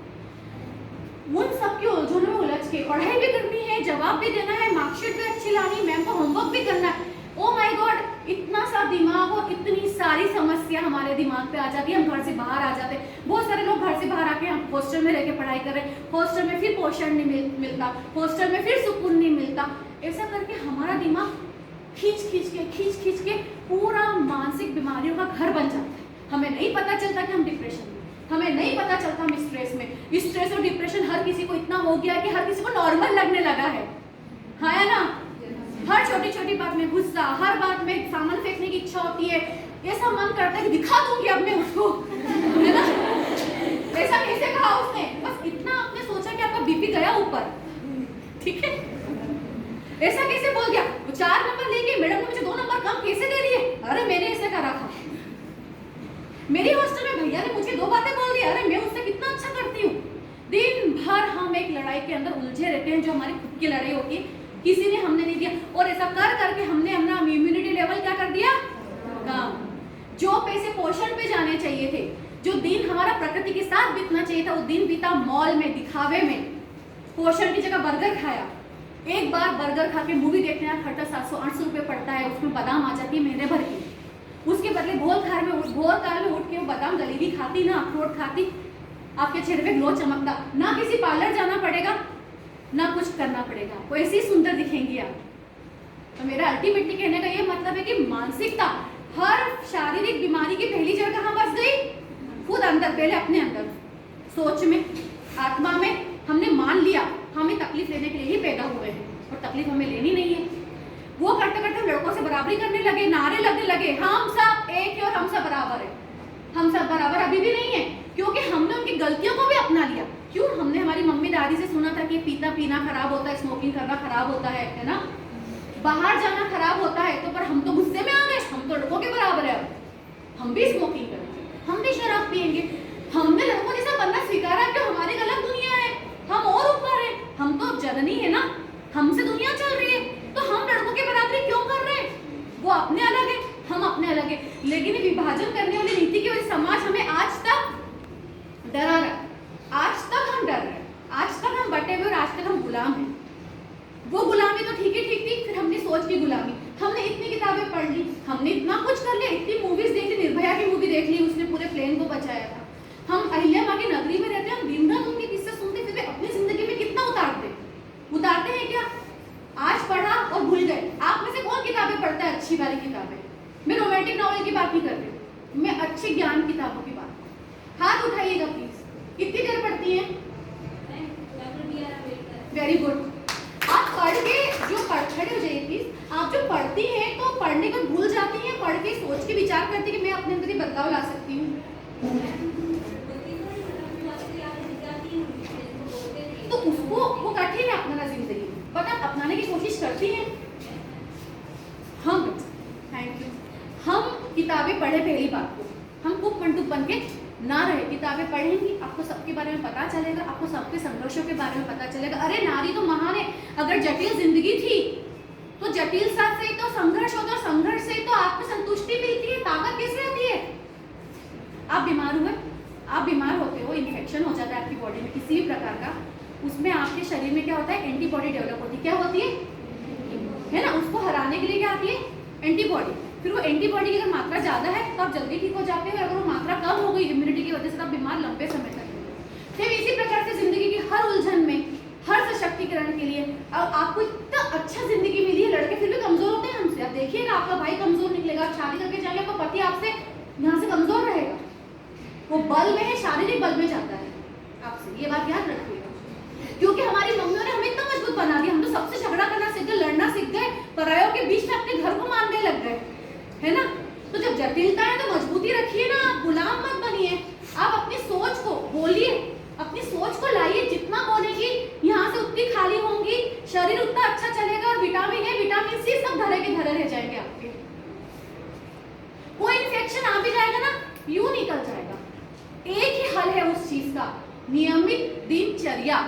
उन सब की उलझनों में उलझ के पढ़ाई भी करनी है, जवाब भी देना है, मार्कशीट भी अच्छी लानी, मैम को होमवर्क भी करना है। ओ माय गॉड, इतना सा दिमाग और इतनी सारी समस्या हमारे दिमाग पे आ जाती है, हम घर से बाहर आ जाते हैं। बहुत सारे लोग घर से बाहर आके हम हॉस्टल में रह के पढ़ाई कर रहे हैं, हॉस्टल में फिर पोषण नहीं मिलता, हॉस्टल में फिर सुकून नहीं मिलता। ऐसा करके हमारा दिमाग खींच खींच के पूरा मानसिक बीमारियों का घर बन जाता है। हमें नहीं पता चलता कि हम डिप्रेशन में, हमें नहीं पता चलता हम स्ट्रेस में। स्ट्रेस और डिप्रेशन हर किसी को इतना हो गया कि हर किसी को नॉर्मल लगने लगा है, हाँ है ना। हर छोटी छोटी बात में गुस्सा, हर बात में सामान फेंकने की इच्छा होती है, ऐसा मन करता है कि दिखा दूंगी अब मैं उसको, है ना। ऐसा कैसे कहा उसने, बस इतना आपने सोचा कि आपका बीपी गया ऊपर, ठीक है। ऐसा कैसे बोल गया, वो 4 नंबर लेके मैडम ने मुझे 2 नंबर कम कैसे दे दिए, अरे मैंने ऐसे करा था। मेरी हॉस्टल में भैया ने मुझे 2 बातें बोल दी, अरे मैं उससे कितना अच्छा करती हूँ। दिन भर हम एक लड़ाई के अंदर उलझे रहते हैं, जो हमारी खुद की लड़ाई होती है, किसी ने हमने नहीं दिया, और ऐसा कर करके हमने अपना इम्यूनिटी लेवल क्या कर दिया, कम। जो पैसे पोषण पे जाने चाहिए थे, जो दिन हमारा प्रकृति के साथ बीतना चाहिए था, वो दिन बीता मॉल में, दिखावे में। पोषण की जगह बर्गर खाया। एक बार बर्गर खा के मूवी देखने का खर्चा 700-800 रुपये पड़ता है, उसमें बादाम आ जाती है महीने भर की। उसके बदले भोर काल में उठ के वो बादाम गलीली खाती ना, अखरोट खाती, आपके चेहरे पे ग्लो चमकता, ना किसी पार्लर जाना पड़ेगा, ना कुछ करना पड़ेगा, वो ऐसे ही सुंदर दिखेंगी आप। तो मेरा अल्टीमेटली कहने का ये मतलब है कि मानसिकता, हर शारीरिक बीमारी की पहली जड़ कहाँ बस गई, खुद अंदर, पहले अपने अंदर, सोच में, आत्मा में। हमने मान लिया हमें तकलीफ लेने के लिए ही पैदा हुए हैं, और तकलीफ हमें लेनी नहीं है। वो करते करते लड़कों से बराबरी करने लगे, नारे लगने लगे, हम सब एक ही और हम सब बराबर है। हम सब बराबर अभी भी नहीं है, क्योंकि हमने उनकी गलतियों को भी अपना लिया। क्यों, हमने हमारी मम्मी दादी से सुना था कि पीना खराब होता है, स्मोकिंग करना खराब होता है ना, बाहर जाना खराब होता है। तो पर हम तो गुस्से में आ गए, हम तो लड़कों के बराबर है, हम भी स्मोकिंग करेंगे, हम भी शराब पियेंगे। हमने लड़कों जैसा बनना स्वीकारा कि हमारी अलग दुनिया है, हम और ऊपर है, हम तो जननी है ना, हमसे दुनिया चल रही है, तो हम लड़कों के बराबरी क्यों कर रहे हैं। वो अपने अलग है, हम अपने अलग है। लेकिन विभाजन करने वाली नीति की वजह समाज हमें आज तक डरा रहा, आज तक हम डर रहे, आज तक हम बटे हुए और आज तक हम गुलाम हैं। वो गुलामी तो ठीक थी, फिर हमने सोच की गुलामी, हमने इतनी किताबें पढ़ ली, हमने इतना कुछ कर लिया, इतनी मूवीज देख ली, निर्भया की मूवी देख ली, उसने पूरे प्लेन को बचाया था। हम अहिल्या माँ की नगरी में रहते हैं, हम दिन रात उनके किस्से सुनते, फिर अपनी जिंदगी में कितना उतारते हैं क्या। आज पढ़ा और भूल गए। आप में से कौन किताबें पढ़ता है, अच्छी वाली किताबें। मैं रोमांटिक नॉवल की बात नहीं कर रही, मैं अच्छी ज्ञान किताबों की बात। हाथ उठाइएगा प्लीज, कितनी देर पढ़ती हैं। Very good. आप पढ़ के जो खड़े हो जाइए प्लीज। आप जो पढ़ती हैं तो पढ़ने को भूल जाती हैं, पढ़ के सोच के विचार करती कि मैं अपने अंदर ही बदलाव ला सकती हूँ, तो उसको वो कठिन है अपनाना जिंदगी, पता अपनाने की कोशिश करती हैं हम। Thank you. हम किताबें पढ़े, पहली बात को हम कुक मंडूक बन के ना रहे, किताबें पढ़ेंगी, आपको सबके बारे में पता चलेगा, आपको सबके संघर्षों के बारे में पता चलेगा। अरे नारी तो महान है, अगर जटिल जिंदगी थी तो जटिलता से तो संघर्ष होता, संघर्ष से तो आपको संतुष्टि मिलती है, ताकत कैसे होती है। आप बीमार हुए, आप बीमार होते हो, इन्फेक्शन हो जाता है आपकी बॉडी में किसी भी प्रकार का, उसमें आपके शरीर में क्या होता है, एंटीबॉडी डेवलप होती है। क्या होती है ना, उसको हराने के लिए क्या आती है, एंटीबॉडी। फिर वो एंटीबॉडी की अगर मात्रा ज़्यादा है तो आप जल्दी ठीक हो जाते हो, अगर वो मात्रा कम हो गई इम्यूनिटी की वजह से तो आप बीमार लंबे समय तक। फिर इसी प्रकार से जिंदगी की हर उलझन में, हर सशक्तिकरण के लिए, अब आपको इतना अच्छा जिंदगी मिली है, लड़के फिर भी कमजोर होते हैं हमसे। आप देखिएगा, आपका भाई कमजोर निकलेगा, आप शादी करके जाएंगे, आपका पति आपसे यहाँ से कमजोर रहेगा, वो बल में है, शारीरिक बल में जाता है आपसे, ये बात याद रखिएगा। क्योंकि हमारी मम्मियों ने हमें इतना मजबूत बना दिया, हम तो सबसे झगड़ा करना सीख गए, लड़ना सीख गए, परायों के बीच में अपने घर को मानने लग गए, है ना। तो जब जटिलता है तो मजबूती रखिए ना, आप गुलाम मत बनिए। आप अपनी सोच को बोलिए, अपनी सोच को लाइए, जितना बोलेंगी यहाँ से उतनी खाली होंगी, शरीर उतना अच्छा चलेगा, और विटामिन ए, विटामिन सी सब धरे के धरे रह जाएंगे आपके। कोई इन्फेक्शन आ भी जाएगा ना, यूं निकल जाएगा। एक ही हल है उस चीज का, नियमित दिनचर्या।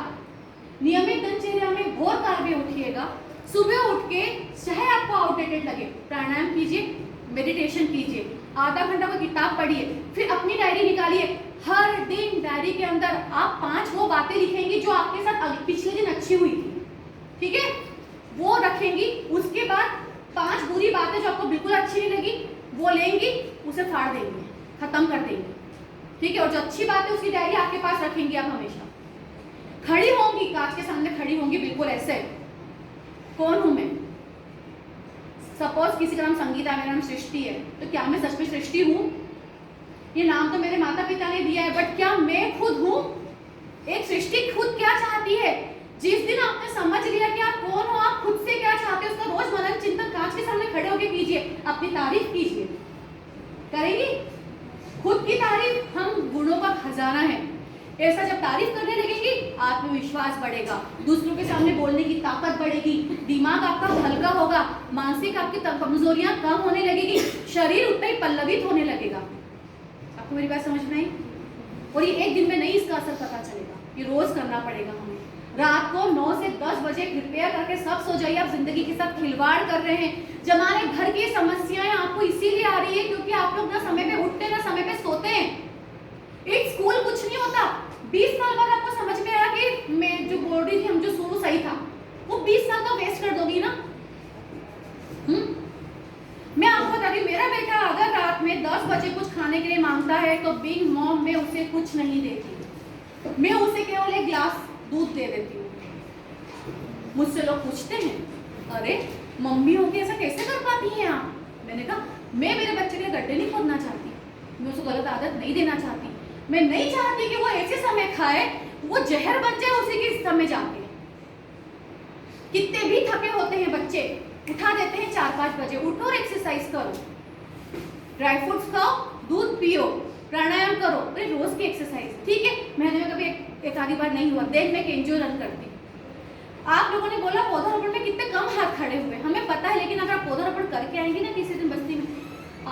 नियमित दिनचर्या में भोर काल में उठिएगा, सुबह उठ के चाहे आपको आउटडेटेड लगे, प्राणायाम कीजिए, मेडिटेशन कीजिए, आधा घंटा कोई किताब पढ़िए, फिर अपनी डायरी निकालिए। हर दिन डायरी के अंदर आप 5 वो बातें लिखेंगी जो आपके साथ पिछले दिन अच्छी हुई थी, ठीक है, वो रखेंगी। उसके बाद 5 बुरी बातें जो आपको बिल्कुल अच्छी नहीं लगी वो लेंगी, उसे फाड़ देंगे, खत्म कर देंगे, ठीक है। और जो अच्छी बात है उसकी डायरी आपके पास रखेंगी आप हमेशा। खड़ी होंगी, कांच के सामने खड़ी होंगी, बिल्कुल ऐसे, कौन हूं मैं। सपोज किसी का नाम संगीता, मेरा नाम सृष्टि है, तो क्या मैं सच में सृष्टि हूँ? ये नाम तो मेरे माता पिता ने दिया है, बट क्या मैं खुद हूँ? एक सृष्टि खुद क्या चाहती है? जिस दिन आपने समझ लिया कि आप कौन हो, आप खुद से क्या चाहते हो, उसका रोज मनन चिंतन कांच के सामने खड़े होकर कीजिए, अपनी तारीफ कीजिए। करेंगी खुद की तारीफ? हम गुणों का खजाना है। ऐसा जब तारीफ करने लगेंगी, आत्मविश्वास बढ़ेगा, दूसरों के सामने बोलने की ताकत बढ़ेगी, दिमाग आपका हल्का होगा, मानसिक आपकी कमजोरियां कम होने लगेगी, शरीर उतना ही पल्लवित होने लगेगा। आपको मेरी बात समझ में आई? और ये एक दिन में नहीं इसका असर पता चलेगा, ये रोज करना पड़ेगा हमें। रात को 9 से 10 बजे कृपया करके सब सो जाइए। आप जिंदगी के साथ खिलवाड़ कर रहे हैं। जमाने घर की समस्याएं आपको इसीलिए आ रही है क्योंकि आप लोग ना समय पे उठते ना समय पे सोते हैं। एक स्कूल कुछ नहीं होता। 20 साल बाद आपको समझ में आया कि मैं जो बोल रही थी, हम जो शुरू सही था, वो 20 साल तो वेस्ट कर दोगी ना। मैं आपको बता रही, मेरा बेटा अगर रात में 10 बजे कुछ खाने के लिए मांगता है तो बिग मॉम में उसे कुछ नहीं देती, मैं उसे केवल एक गिलास दूध दे देती हूँ। मुझसे लोग पूछते हैं, अरे मम्मी होके ऐसा कैसे कर पाती हैं आप? मैंने कहा, मैं मेरे बच्चे के लिए गड्ढे नहीं खोदना चाहती, मैं उसको गलत आदत नहीं देना चाहती, मैं नहीं चाहती कि वो ऐसे समय खाए वो जहर बन जाए उसी के समय जाके। कितने भी थके होते हैं बच्चे, उठा देते हैं 4-5 बजे, उठो और एक्सरसाइज करो, ड्राई फ्रूट्स खाओ, दूध पियो, प्राणायाम करो, अरे रोज की एक्सरसाइज, ठीक है, महीने में कभी एक आधी बार नहीं हुआ, देख मैं एनजीओ रन करती। आप लोगों ने बोला पौधारोपण में कितने कम हाथ खड़े हुए, हमें पता है, लेकिन अगर आप पौधारोपण करके आएंगे ना किसी दिन बस्ती में,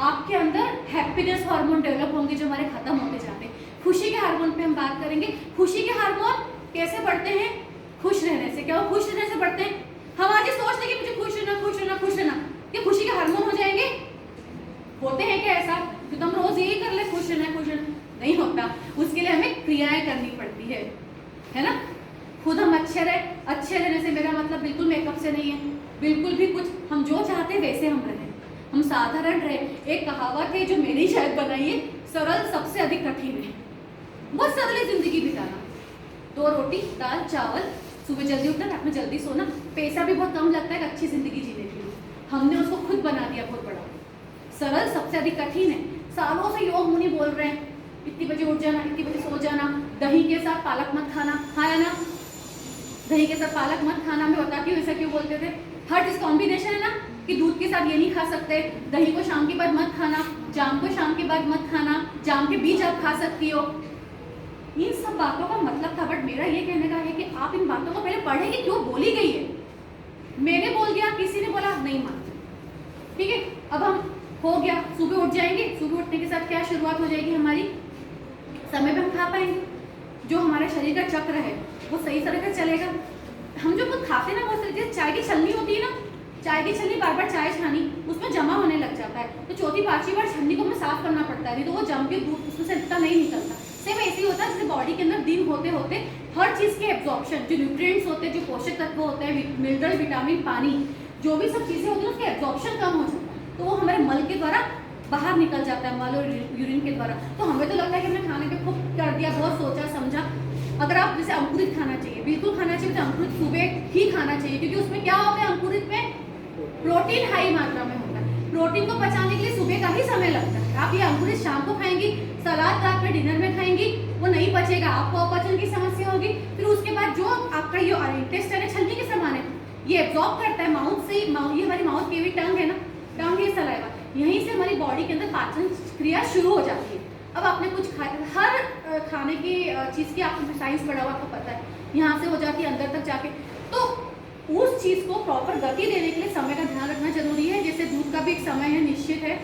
आपके अंदर हैप्पीनेस हार्मोन डेवलप होंगे जो हमारे खत्म होते जाते हैं। खुशी के हार्मोन पे हम बात करेंगे। खुशी के हार्मोन कैसे बढ़ते हैं? खुश रहने से। क्या वो खुश रहने से बढ़ते हैं? हम आज सोचते हैं कि मुझे खुश रहना, खुश रहना, खुश रहना, क्या खुशी के हार्मोन हो जाएंगे? होते हैं क्या ऐसा कि तुम रोज यही कर ले, खुश रहना, खुश रहना? नहीं होता। उसके लिए हमें क्रियाएं करनी पड़ती है ना। खुद हम अच्छे रहने से मेरा मतलब बिल्कुल मेकअप से नहीं है, बिल्कुल भी कुछ, हम जो चाहते हैं वैसे हम रहें, हम साधारण रहे। एक कहावत है जो मैंने शायद बनाई है, सरल सबसे अधिक कठिन है। बहुत सरल जिंदगी बिताना, 2 रोटी दाल चावल, सुबह जल्दी उठना, रात में जल्दी सोना, पैसा भी बहुत कम लगता है अच्छी जिंदगी जीने के लिए। हमने उसको खुद बना दिया बहुत बड़ा। सरल सबसे अधिक कठिन है। सालों से योग मुनि बोल रहे हैं, इतनी बजे उठ जाना, इतनी बजे सो जाना, दही के साथ पालक मत खाना, खाया ना? दही के साथ पालक मत खाना। मैं बताती हूँ ऐसा क्यों बोलते थे। हर इस कॉम्बिनेशन है ना कि दूध के साथ ये नहीं खा सकते, दही को शाम के बाद मत खाना, जाम को शाम के बाद मत खाना, जाम के बीज आप खा सकती हो। इन सब बातों का मतलब था, बट मेरा ये कहने का है कि आप इन बातों को पहले पढ़ें कि क्यों बोली गई है। मैंने बोल दिया, किसी ने बोला, नहीं मानते, ठीक है। अब हम हो गया, सुबह उठ जाएंगे, सुबह उठने के साथ क्या शुरुआत हो जाएगी हमारी, समय पे हम खा पाएंगे, जो हमारे शरीर का चक्र है वो सही तरह से चलेगा। हम जो कुछ खाते ना बहुत सारी, चाय की छलनी होती है ना, चाय की छलनी बार बार चाय छानी, उसमें जमा होने लग जाता है, तो चौथी पांचवी बार छलनी को हमें साफ करना पड़ता है, नहीं तो वो जम के दूध उसमें से इतना नहीं निकलता। सेम ऐसे ही होता है, जैसे बॉडी के अंदर दिन होते होते हर चीज़ के एब्जॉर्प्शन, जो न्यूट्रिएंट्स होते हैं, जो पोषक तत्व होते हैं, मिनरल, विटामिन, पानी, जो भी सब चीज़ें होती हैं उसके एब्जॉर्प्शन कम हो जाता है, तो वो हमारे मल के द्वारा बाहर निकल जाता है, मल और यूरिन के द्वारा। तो हमें तो लगता है कि हमने खाने पे खूब कर दिया, बहुत सोचा समझा। अगर आप जैसे अंकुरित खाना चाहिए, बिल्कुल खाना चाहिए, तो अंकुरित सुबह ही खाना चाहिए, क्योंकि उसमें क्या होता है, अंकुरित में प्रोटीन हाई मात्रा में होता है। प्रोटीन को पचाने के लिए सुबह का ही समय लगता है। आप ये अंकुरित शाम को खाएंगी, सलाद रात में डिनर में खाएंगी, वो नहीं पचेगा, आपको अपचन की समस्या होगी। फिर उसके बाद जो आपका ये इंटेस्टाइन है, छलनी के समान है, ये एब्जॉर्ब करता है माउथ से, ये हमारी माउथ की भी टंग है ना, टंग ये सलाइवा, यहीं से हमारी बॉडी के अंदर पाचन क्रिया शुरू हो जाती है। अब आपने कुछ खाया, हर खाने की चीज़ की आपको साइंस पढ़ा हुआ, आपको पता है, यहाँ से हो जाती है अंदर तक जाके। तो उस चीज़ को प्रॉपर गति देने के लिए समय का ध्यान रखना जरूरी है। जैसे दूध का भी एक समय है, निश्चित है।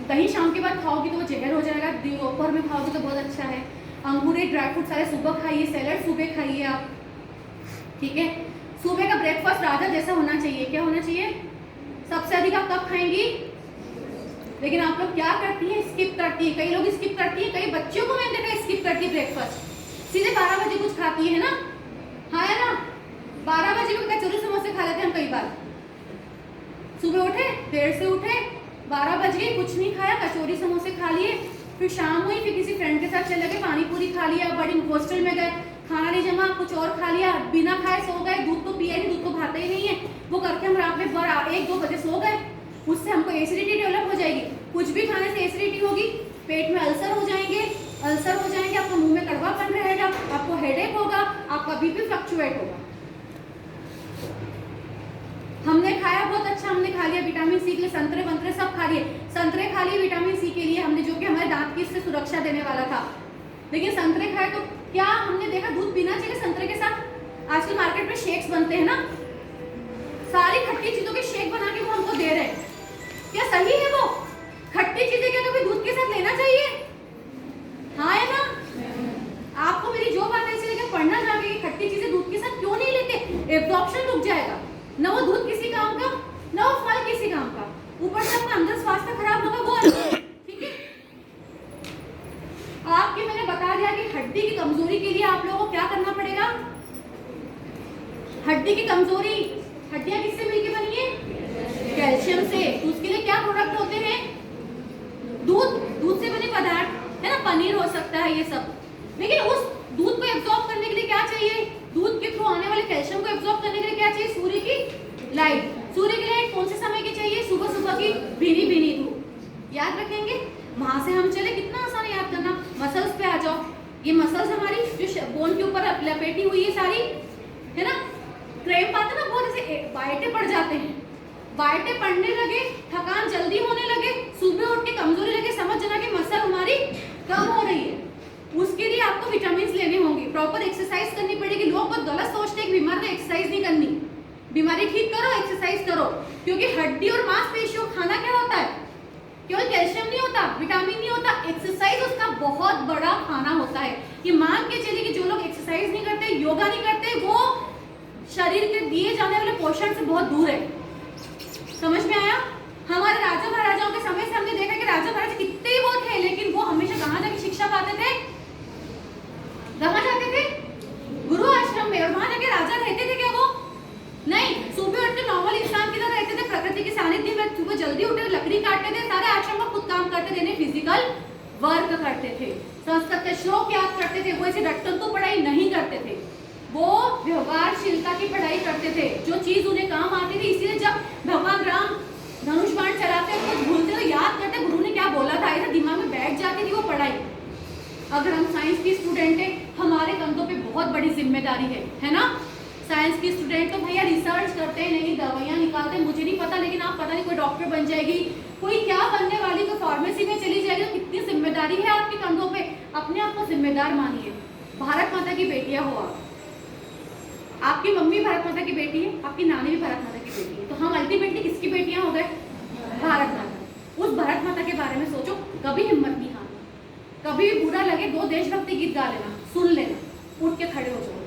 दही शाम के बाद खाओगी तो वो जहर हो जाएगा, दोपहर में खाओगे तो बहुत अच्छा है। अंगूर, ड्राई फ्रूट सारे सुबह खाइए, सैलड सुबह खाइए आप, ठीक है। सुबह का ब्रेकफास्ट राजा जैसा होना चाहिए। क्या होना चाहिए? सबसे अधिक आप कब खाएंगी? लेकिन आप लोग क्या करती हैं, स्किप करती है। कई लोग स्किप करती है, कई बच्चों को मैंने देखा स्किप करती है ब्रेकफास्ट, सीधे 12 बजे कुछ खाती है ना, हाँ है ना, 12 बजे में कचौरी समोसे खा लेते हैं हम कई बार। सुबह उठे, देर से उठे, 12 बज गए, कुछ नहीं खाया, कचौरी समोसे खा लिए, फिर शाम हुई, फिर किसी फ्रेंड के साथ चले गए, पानी पूरी खा लिया, बड़ी हॉस्टल में गए, खाना नहीं जमा, कुछ और खा लिया, बिना खाए सो गए, दूध तो पिया नहीं, दूध तो भाता ही नहीं है, वो करके हम रात में 1-2 बजे सो गए। उससे हमको एसिडिटी डेवलप हो जाएगी, कुछ भी खाने से एसिडिटी होगी, पेट में अल्सर हो अल्सर हो जाएंगे, आपको मुंह में कड़वापन रहेगा, आपको हेडेक होगा, आपका बीपी फ्लक्चुएट होगा। हमने खाया बहुत अच्छा, हमने खा लिया विटामिन सी के लिए, संतरे वंतरे सब खा लिए, संतरे खा लिए विटामिन सी के लिए हमने, जो कि हमारे दांत की इससे सुरक्षा देने वाला था। लेकिन संतरे खाए तो क्या हमने देखा दूध पीना चाहिए संतरे के साथ? आजकल मार्केट में शेक्स बनते हैं ना, सारी खट्टी चीजों के शेक बना के वो हमको दे रहे हैं। क्या सही है वो? खट्टी चीजें क्या कभी दूध के साथ लेना चाहिए? हाँ है ना? आपको मेरी जो बात है इसे लेकर पढ़ना चाहिए, खट्टी चीजें दूध के साथ क्यों नहीं लेते? एब्जॉर्प्शन रुक जाएगा, न वो दूध किसी काम का, न वो फल किसी काम का, ऊपर से अपना अंदर स्वास्थ्य खराब होगा वो। ठीक है, आपके मैंने बता दिया कि हड्डी की कमजोरी के लिए आप लोगों को क्या करना पड़ेगा। हड्डी की कमजोरी, हड्डियां किससे मिलकर बनी है? कैल्शियम से। तो उसके लिए क्या प्रोडक्ट होते हैं? दूध, दूध से बने पदार्थ है ना, पनीर हो सकता है ये सब। लेकिन उस दूध को एब्जॉर्ब करने के लिए क्या चाहिए? दूध के थ्रू आने वाले कैल्शियम को एब्जॉर्ब करने के लिए क्या चाहिए? सूर्य की लाइट। सूर्य की लाइट कौन से समय की चाहिए? सुबह सुबह की भीनी भीनी धूप। याद रखेंगे, वहां से हम चले, कितना आसान है याद करना। मसल्स पे आ जाओ, ये मसल्स हमारी जो बोन के ऊपर लपेटी हुई है सारी, है ना। क्रैम्प आता ना बहुत, जैसे बाइटे पड़ जाते हैं, बाइटे पड़ने लगे, थकान जल्दी होने लगे, सुबह उठ के कमजोरी लगे, समझ जाना कि मसल हमारी कम हो रही है। उसके लिए आपको विटामिन लेने होंगे, प्रॉपर एक्सरसाइज करनी पड़ेगी। लोग बहुत गलत सोचते हैं कि बीमार को एक्सरसाइज नहीं करनी। बीमारी ठीक करो, एक्सरसाइज करो, क्योंकि हड्डी और मांसपेशियों खाना क्या होता है? केवल कैल्शियम नहीं होता, विटामिन नहीं होता, एक्सरसाइज उसका बहुत बड़ा खाना होता है। ये मान के चलिए कि जो लोग एक्सरसाइज नहीं करते, योगा नहीं करते, वो शरीर के दिए जाने वाले पोषण से बहुत दूर है। समझ में आया? हमारे राजा महाराजाओं के समय से हमने देखा कि राजा महाराजा कितने ही वो थे, लेकिन वो हमेशा कहाँ जाके शिक्षा पाते थे? कहाँ जाते थे? गुरु आश्रम में। और वहां जाके राजा रहते थे क्या वो? नहीं, सुबह उठते नॉर्मल इंसान की तरह रहते थे, प्रकृति के सानिध्य में। सुबह जल्दी उठे, लकड़ी काटते थे, सारे आश्रम में खुद काम करते थे, फिजिकल वर्क करते थे, संस्कृत के श्लोक याद करते थे। वो ऐसे रट्टन तो पढ़ाई नहीं करते थे, वो व्यवहारशीलता की पढ़ाई करते थे, जो चीज उन्हें काम आती थी। इसीलिए जब भगवान राम धनुष बाण चलाते तो भूलते तो याद करते गुरु ने क्या बोला था, ऐसा दिमाग में बैठ जाती थी वो पढ़ाई। अगर हम साइंस की स्टूडेंट हैं, हमारे कंधों पे बहुत बड़ी जिम्मेदारी है ना। साइंस की स्टूडेंट तो भैया रिसर्च करते हैं, नहीं दवाइयाँ निकालते, मुझे नहीं पता, लेकिन आप पता नहीं कोई डॉक्टर बन जाएगी, कोई क्या बनने वाली, कोई फार्मेसी में चली जाएगी, तो कितनी जिम्मेदारी है आपके कंधों पे। अपने आप को जिम्मेदार मानिए। भारत माता की बेटियां हो आप, आपकी मम्मी भारत माता की बेटी है, आपकी नानी भी भारत माता की बेटी है, तो हम अल्टीमेटली किसकी बेटियां हो गए? भारत माता। उस भारत माता के बारे में सोचो, कभी हिम्मत नहीं हारना, कभी भी बुरा लगे 2 देशभक्ति गीत गा लेना, सुन लेना, उठ के खड़े हो जाओ।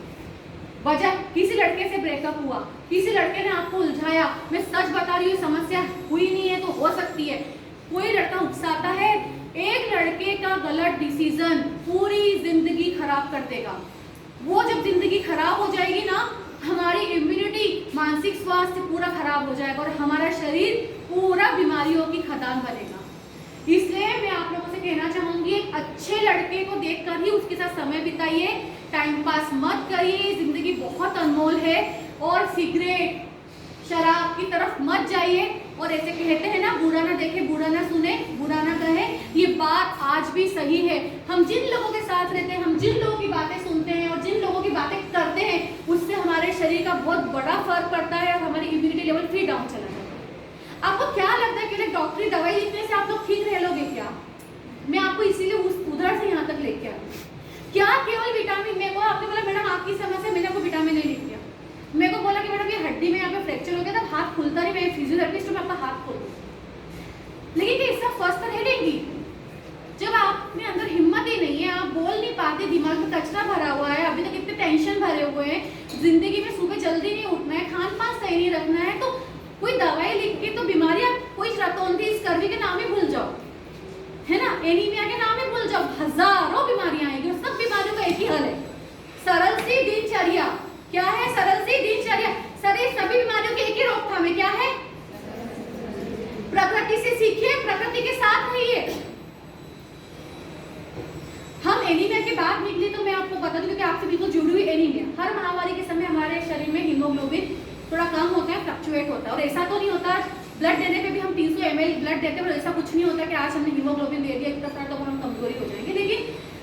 वजह किसी लड़के से ब्रेकअप हुआ, किसी लड़के ने आपको उलझाया, मैं सच बता रही हूँ, समस्या हुई नहीं है तो हो सकती है। कोई लड़का उकसाता है, एक लड़के का गलत डिसीजन पूरी जिंदगी खराब कर देगा। वो जब जिंदगी खराब हो जाएगी ना, हमारी इम्यूनिटी, मानसिक स्वास्थ्य पूरा खराब हो जाएगा और हमारा शरीर पूरा बीमारियों की खदान बनेगा। इसलिए मैं आप लोगों से कहना चाहूंगी, एक अच्छे लड़के को देखकर ही उसके साथ समय बिताइए, टाइम पास मत करिए, जिंदगी बहुत अनमोल है। और सिगरेट शराब की तरफ मत जाइए। और ऐसे कहते हैं ना, बुरा ना देखे, बुरा ना सुने, बुरा ना कहे, ये बात आज भी सही है। हम जिन लोगों के साथ रहते हैं, हम जिन लोगों की बातें सुनते हैं और जिन लोगों की बातें करते हैं, उससे हमारे शरीर का बहुत बड़ा फर्क पड़ता है और हमारी इम्यूनिटी लेवल फिर डाउन चला जाता है। आपको क्या लगता है कि डॉक्टरी दवाई लिखने से आप लोग ठीक रह लोगे क्या? मैं आपको इसीलिए उधर से यहाँ तक लेके आई। क्या केवल विटामिन? मेरे को आपने बोला मैडम आपकी समस्या, मैंने आपको विटामिन नहीं लिख दिया। मेरे को बोला कि मैडम ये हड्डी में यहाँ पे फ्रैक्चर हो गया, तब हाथ खुलता नहीं, मैं फिजियोथेरेपिस्ट हूँ, मैं आपका हाथ खोल दूँ, लेकिन क्या इसका स्वस्थ रह लेंगी? जब आप में अंदर हिम्मत ही नहीं है, आप बोल नहीं पाते, दिमाग में कचरा भरा हुआ है, अभी तक इतने टेंशन भरे हुए हैं, जिंदगी में सुबह जल्दी नहीं उठना है, खान पान सही नहीं रखना है, तो कोई दवाई लिख के तो बीमारियां, कोई रतौंधी स्कर्वी के नाम ही भूल जाओ, है ना, एनीमिया के नाम ही भूल जाओ, हजारों बीमारियां आएंगी और सब बीमारियों का एक ही हल है, सरल सी दिनचर्या। क्या है सरल सी दिनचर्या? सभी बीमारियों की एक ही रोकथाम है, क्या है? प्रकृति से सीखिए, प्रकृति के साथ रहिए। हम एनीमिया की बात निकली तो मैं आपको बता दूं, क्योंकि आपसे बिल्कुल जुड़ी हुई एनीमिया, हर महामारी के समय हमारे शरीर में हीमोग्लोबिन थोड़ा कम होता है, फ्लक्चुएट होता है। और ऐसा तो नहीं होता, ब्लड देने पे भी हम 300 ml ब्लड देते हैं, और ऐसा कुछ नहीं होता कि आज हमने हीमोग्लोबिन दे दिया, इतना तो हम कमजोरी हो जाएंगे। लेकिन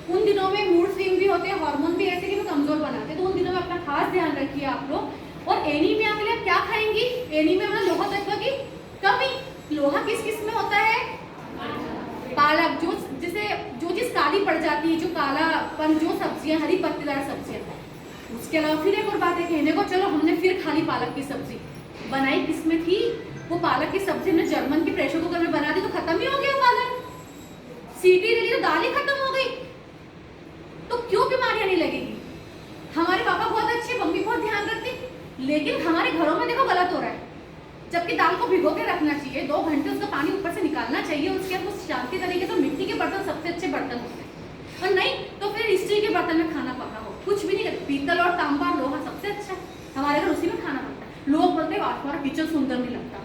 उन दिनों में मूड स्विंग भी होते हैं, हार्मोन भी ऐसे कि वो कमजोर बनाते हैं, तो उन दिनों में अपना खास ध्यान रखिए आप लोग। और एनीमिया के लिए आप क्या खाएंगी? एनीमिया में लोहा तत्व की कमी। लोहा किस किस में होता है? पालक, जो चीज काली पड़ जाती है, जो कालापन, जो सब्जियां हरी पत्तेदार सब्जियां। उसके अलावा फिर एक और बात है कहने को, चलो हमने फिर खाली पालक की सब्जी बनाई, किसमें थी वो पालक की सब्जी? हमने जर्मन के प्रेशर कुकर में बना दी तो खत्म ही हो गया पालक, सीटी लगी तो दाल ही खत्म हो गई। तो क्यों बीमारियां नहीं लगेगी? हमारे पापा बहुत अच्छे, मम्मी बहुत ध्यान रखती, लेकिन हमारे घरों में देखो गलत हो रहा है। जबकि दाल को भिगो के रखना चाहिए, 2 घंटे उसका पानी ऊपर से निकालना चाहिए, उसके बाद शांति तरीके से। मिट्टी के बर्तन सबसे अच्छे बर्तन होते हैं, और नहीं तो फिर स्टील के बर्तन में खाना पका हो, कुछ भी नहीं करते। पीतल और तांबा लोहा सबसे अच्छा है, हमारे घर उसी में खाना बनता है। लोग बोलते हैं हमारा किचन सुंदर नहीं लगता।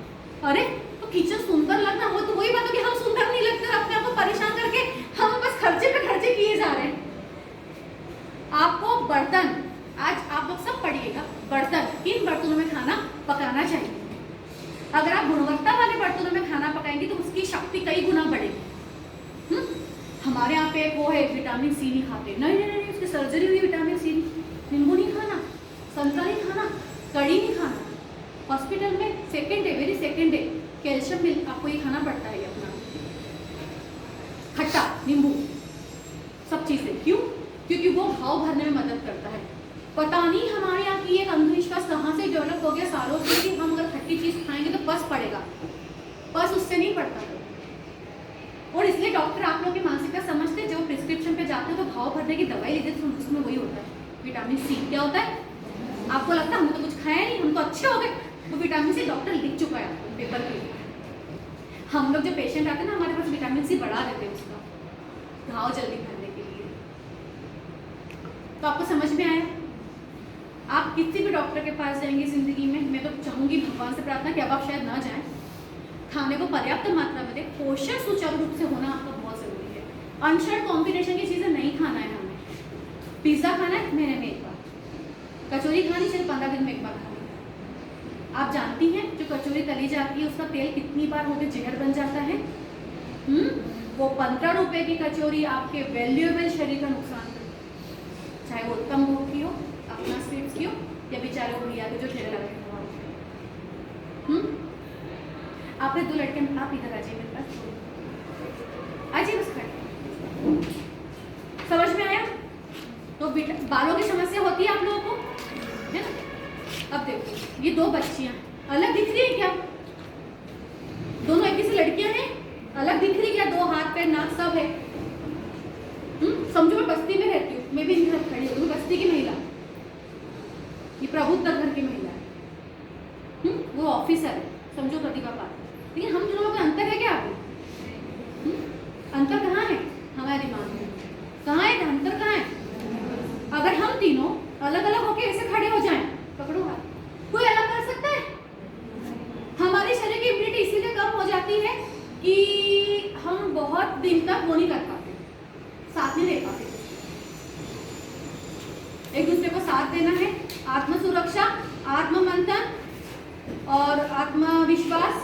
अरे तो किचन सुंदर लगना हो तो वही बात है कि हम सुंदर नहीं लगते, अपने आप को परेशान करके हम बस खर्चे पे खर्चे किए जा रहे हैं। आपको बर्तन, आज आप लोग सब पढ़िएगा, बर्तन, किन बर्तनों में खाना पकाना चाहिए। अगर आप गुणवत्ता वाले बर्तनों में खाना पकाएंगे तो उसकी शक्ति कई गुना बढ़ेगी। हमारे यहाँ पे वो है विटामिन सी नहीं खाते, नहीं उसकी सर्जरी हुई, विटामिन सी नहीं, नींबू नहीं खाना, संतरा नहीं खाना, कड़ी नहीं खाना। हॉस्पिटल में second day, very second day calcium मिल आपको ये खाना पड़ता है, अपना खट्टा नींबू सब चीजें। क्यों? क्योंकि वो घाव भरने में मदद करता है। पता नहीं हमारे यहाँ की एक अंधविश्वास कहाँ से डेवलप हो गया सालों से कि हम अगर खट्टी चीज खाएंगे तो पस पड़ेगा। पस उससे नहीं पड़ता, और इसलिए डॉक्टर आप लोग की मानसिकता समझते, जो प्रिस्क्रिप्शन पे जाते हैं तो घाव भरने की दवाई लेते तो उसमें वही होता है, विटामिन सी। क्या होता है? आपको लगता है हमने तो कुछ खाया नहीं, हम तो अच्छे हो गए, वो विटामिन सी डॉक्टर लिख चुका है पेपर पे। हम लोग जो पेशेंट आते हैं ना हमारे पास, विटामिन सी बढ़ा देते हैं उसका घाव जल्दी भरने के लिए। तो आपको समझ में आया? आप किसी भी डॉक्टर के पास जाएंगे जिंदगी में, मैं तो चाहूंगी भगवान से प्रार्थना कि अब आप शायद ना जाएं। खाने को पर्याप्त मात्रा में दें, पोषण सुचारू रूप से होना आपका बहुत जरूरी है। अनशर्ट कॉम्बिनेशन की चीजें नहीं खाना है हमें। पिज्जा खाना है महीने में एक बार, कचौरी खानी चाहिए 15 दिन में एक बार खानी। आप जानती हैं जो कचौरी तली जाती है उसका तेल कितनी बार होकर जहर बन जाता है? वो 15 रुपए की कचौरी आपके वैल्यूएबल शरीर का नुकसान करे, चाहे वो उत्तम भोग की हो, अपना स्वीट्स की हो, या बेचारे वो भैया जो ठेले लगे हो। आपने 2 लड़के, आप इधर आ जाइए मेरे पास, आ जाइए बस खड़े। समझ में आया? तो बालों की समस्या होती है आप लोगों को, है ना? अब देखो ये 2 बच्चियां अलग दिख रही है क्या? दोनों एक जैसी लड़कियां हैं, अलग दिख रही क्या? 2 हाथ पैर नाक सब है। समझो मैं बस्ती में रहती हूँ, मैं भी इनके साथ खड़ी हूँ, बस्ती की महिला, ये प्रभुत्व घर की महिला है, वो ऑफिसर है, समझो प्रतिभा पाल। लेकिन हम दोनों का अंतर है क्या? अभी अंतर कहाँ है? हमारे दिमाग में कहाँ है अंतर? कहाँ है? अगर हम तीनों अलग अलग होके ऐसे खड़े हो जाएं, पकड़ो हाथ, कोई अलग कर सकता है? हमारे शरीर की इम्यूनिटी इसीलिए कम हो जाती है कि हम बहुत दिन तक वो नहीं कर पाते, साथ नहीं दे पाते। एक दूसरे को साथ देना है, आत्म सुरक्षा, आत्म मंथन और आत्मविश्वास,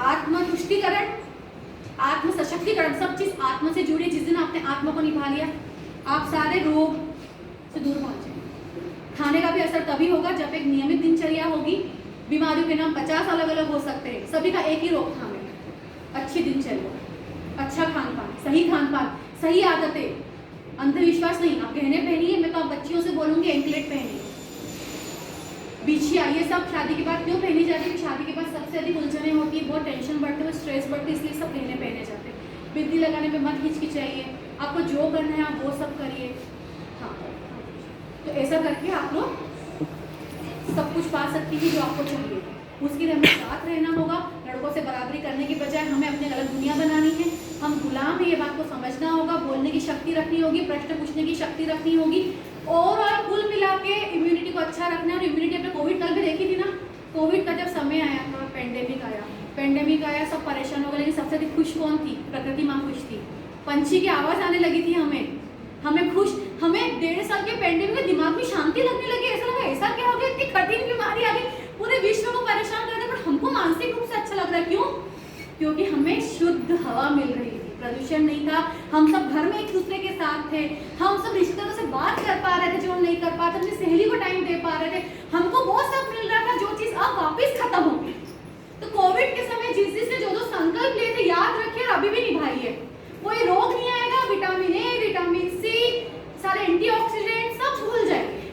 आत्म तुष्टिकरण, आत्म सशक्तिकरण, सब चीज आत्मा से जुड़ी। जिस दिन आपने आत्मा को निभा लिया, आप सारे रोग से दूर पहुंचे। खाने का भी असर तभी होगा जब एक नियमित दिनचर्या होगी। बीमारियों के नाम 50 अलग अलग हो सकते हैं, सभी का एक ही रोकथाम है, अच्छी दिनचर्या, अच्छा खान पान, सही खान पान, सही आदतें, अंधविश्वास नहीं। आप गहने पहनिए, मैं तो आप बच्चियों से बोलूंगी एंकलेट पहनिए, बिछिया, ये सब शादी के बाद क्यों पहनी जाती है? शादी के बाद सबसे अधिक उलझने होती है, बहुत टेंशन बढ़ते हैं, स्ट्रेस बढ़ते हैं, इसलिए सब गहने पहने जाते हैं। बिंदी लगाने में मत हिचकिचाइए, आपको जो करना है आप वो सब करिए। हाँ, तो ऐसा करके आप लोग सब कुछ पा सकती है जो आपको चाहिए। उसके लिए हमें साथ रहना होगा। लड़कों से बराबरी करने की बजाय हमें अपनी अलग दुनिया बनानी है। हम गुलाम है, ये बात को समझना होगा, बोलने की शक्ति रखनी होगी, प्रश्न पूछने की शक्ति रखनी होगी, और कुल मिला के इम्यूनिटी को अच्छा रखना है। और इम्यूनिटी अपने कोविड काल में देखी थी ना, कोविड का जब समय आया था, पेंडेमिक आया, सब परेशान हो गए, लेकिन सबसे अधिक खुश कौन थी? प्रकृति माँ खुश थी। पंछी की आवाज़ आने लगी थी, हमें खुश, हमें 1.5 साल के पेंडेमिक में दिमाग में शांति लगने लगी। ऐसा लगा ऐसा क्या हो गया, इतनी कठिन बीमारी आ गई, पूरे विश्व को परेशान कर दिया, बट हमको मानसिक रूप से अच्छा लग रहा है। क्यों? क्योंकि हमें शुद्ध हवा मिल रही थी, प्रदूषण नहीं था, हम सब घर में एक दूसरे के साथ थे, हम सब रिश्तेदारों से बात कर पा रहे थे जो हम नहीं कर पाते, अपनी सहेली को टाइम दे पा रहे थे, हमको वो सब मिल रहा था जो चीज अब वापस खत्म हो गई। तो कोविड के समय जिसने जो संकल्प लिए थे याद रखिए और अभी भी निभाइए। कोई रोग नहीं आएगा, विटामिन ए, विटामिन सी, सारे एंटीऑक्सीडेंट सब भूल जाएंगे।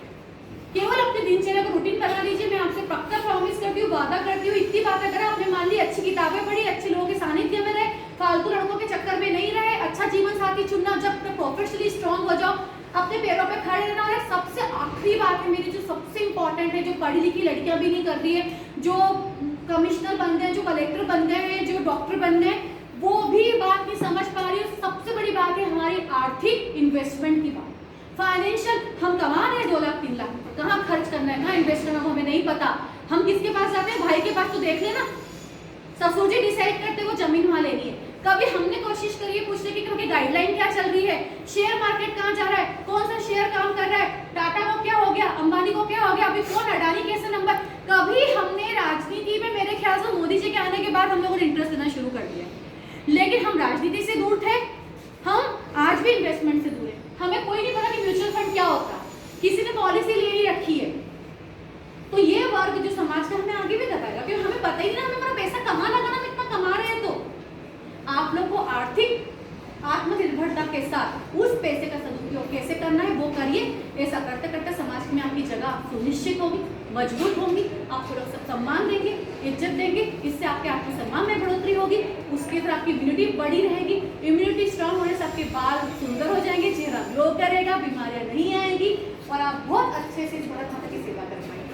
केवल अपने दिनचर्या को रूटीन बना लीजिए। मैं आपसे पक्का प्रॉमिस करती हूँ, वादा करती हूँ, इतनी बात अगर आपने मान ली, अच्छी किताबें पढ़ी, अच्छे लोगों के सानिध्य में रहे, फालतू लड़कों के चक्कर में नहीं रहे, अच्छा जीवन साथी चुनना, जब तक प्रोफेशनली स्ट्रांग हो जाओ, अपने पैरों पे खड़े रहना। और सबसे आखिरी बात है मेरी जो सबसे इंपॉर्टेंट है, जो पढ़ी लिखी लड़कियां भी नहीं कर रही है, जो कमिश्नर बन गए, जो कलेक्टर बन गए हैं, जो डॉक्टर बन गए, वो भी बात नहीं समझ पा रही है। सबसे बड़ी बात है हमारी आर्थिक इन्वेस्टमेंट की बात। फाइनेंशियल, हम कमा रहे हैं 2 लाख 3 लाख, कहाँ खर्च करना है, कहाँ इन्वेस्ट करना है, हमें नहीं पता। हम किसके पास जाते हैं? भाई के पास। तो देख लेना, ससुर जी डिसाइड करते वो जमीन वहां लेनी है। कभी हमने कोशिश करी है पूछने की कि उनकी गाइडलाइन क्या चल रही है, शेयर मार्केट कहाँ जा रहा है, कौन सा शेयर काम कर रहा है, टाटा को क्या हो गया, अंबानी को क्या हो गया, अभी कौन अडानी कैसे नंबर। कभी हमने राजनीति में, मेरे ख्याल से मोदी जी के आने के बाद हम लोगों ने इंटरेस्ट लेना शुरू कर दिया, लेकिन हम राजनीति से दूर थे, हम आज भी इन्वेस्टमेंट से दूर है। हमें कोई नहीं पता कि म्यूचुअल फंड क्या होता है, किसी ने पॉलिसी ले ही रखी है। तो ये वर्ग जो समाज का हमें आगे भी बताएगा, क्योंकि हमें पता ही नहीं, हमें हमारा पैसा कमा लगाना, हम इतना कमा रहे हैं। तो आप लोग को आर्थिक आत्मनिर्भरता के साथ उस पैसे का सदुपयोग कैसे करना है वो करिए। ऐसा करते करते समाज में आपकी जगह सुनिश्चित होगी, मजबूत होंगी, आपको लोग सब सम्मान देंगे, इज्जत देंगे, इससे आपके आत्मसम्मान में बढ़ोतरी होगी, उसके तरह आपकी इम्यूनिटी बढ़ी रहेगी। इम्यूनिटी स्ट्रांग होने से आपके बाल सुंदर हो जाएंगे, चेहरा ग्लो करेगा, बीमारियां नहीं आएंगी और आप बहुत अच्छे से भारत माता की सेवा कर पाएंगे।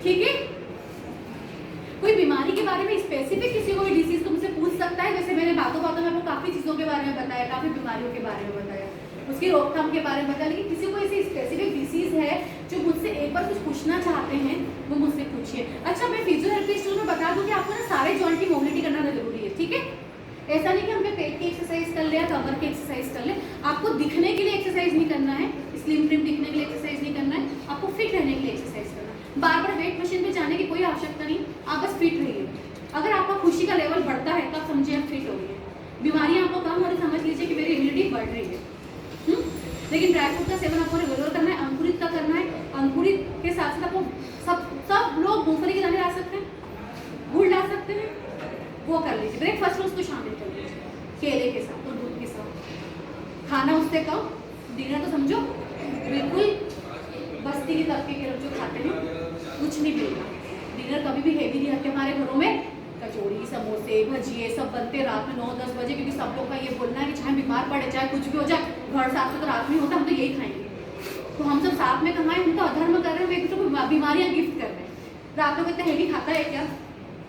ठीक है, कोई बीमारी के बारे में स्पेसिफिक किसी को भी डिसीज तो मुझसे पूछ सकता है। जैसे मैंने बातों बातों में आपको काफी चीजों के बारे में बताया, काफी बीमारियों के बारे में बताया, उसकी रोकथाम के बारे में बताया, लेकिन किसी को ऐसी स्पेसिफिक डिसीज है जो मुझसे एक बार कुछ पूछना चाहते हैं, वो मुझसे पूछिए। अच्छा, मैं फिजियोथेरेपिस्ट में बता दूं कि आपको ना सारे जॉइंट की मोबिलिटी करना जरूरी है। ठीक है, ऐसा नहीं कि हमने पेट की एक्सरसाइज कर ले या कमर की एक्सरसाइज कर ले। आपको दिखने के लिए एक्सरसाइज नहीं करना है, स्लिम ट्रिम दिखने के लिए एक्सरसाइज नहीं करना है, आपको फिट रहने के लिए एक्सरसाइज करना है। बार बार वेट मशीन पे जाने की कोई आवश्यकता नहीं, आप बस फिट रहिए। अगर आपका खुशी का लेवल बढ़ता है तो आप समझिए आप फिट हो गए। बीमारियां आपको कम हो रही, समझ लीजिए कि मेरी इम्यूनिटी बढ़ रही है। लेकिन ड्राई फ्रूट का सेवन आपको रेगुलर करना है, अंकुरित का करना है। अंकुरित के साथ साथ आपको सब लोग मूंगफली के दाने ला सकते हैं, गुड़ ला सकते हैं, वो कर लीजिए। ब्रेकफास्ट में उसको शामिल कर लीजिए, केले के साथ और दूध के साथ। खाना उससे कम, डिनर तो समझो बिल्कुल बस्ती की तबके के लोग जो खाते हैं कुछ नहीं मिलता। डिनर कभी भी हेवी नहीं रखते हमारे घरों में, कचौड़ी, समोसे, भजिए सब बनते रात में 9-10 बजे, क्योंकि सब लोग का ये बोलना है कि चाहे बीमार पड़े, चाहे कुछ भी हो जाए, घर साथ में तो रात में होता, हम तो यही खाएंगे। तो हम सब साथ में कमाएं, हम तो अधर्म कर रहे हैं, एक दूसरे को बीमारियां गिफ्ट कर रहे हैं। रात में इतना हेवी खाता है क्या?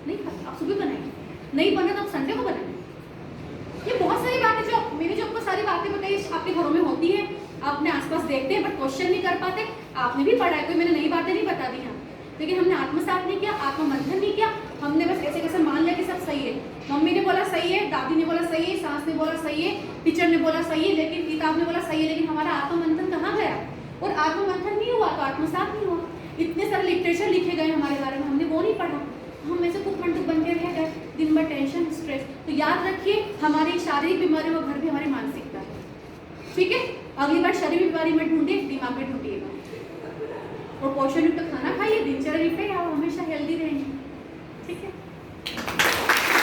नहीं खाता। आप सुबह बनाएंगे, नहीं बना तो आप संडे को बनाएंगे। ये बहुत सारी बातें जो मैंने जो आपको सारी बातें बताई आपके घरों में होती है, आप अपने आसपास देखते हैं बट क्वेश्चन नहीं कर पाते। आपने भी पढ़ा है, कोई मैंने नई बातें नहीं बता दी हैं, लेकिन हमने आत्मसात नहीं किया, आत्ममंथन नहीं किया। हमने बस ऐसे कैसे मान लिया कि सब सही है। मम्मी ने बोला सही है, दादी ने बोला सही है, सास ने बोला सही है, टीचर ने बोला सही है, लेकिन किताब ने बोला सही है, लेकिन हमारा आत्ममंथन कहाँ गया? और आत्ममंथन नहीं हुआ तो आत्मसात नहीं हुआ। इतने सारे लिटरेचर लिखे गए हमारे बारे में, हमने वो नहीं पढ़ा, हम ऐसे कुछ मंटू बन के रह गए, दिन भर टेंशन, स्ट्रेस। तो याद रखिए, हमारी शारीरिक बीमारियों का घर भी हमारी मानसिकता है। ठीक है, अगली बार शरीर बीमारी में ढूंढिए, दिमाग में ढूंढिएगा। और पोषण युक्त खाना खाइए, दिनचर्या पे आप हमेशा हेल्दी रहेंगे।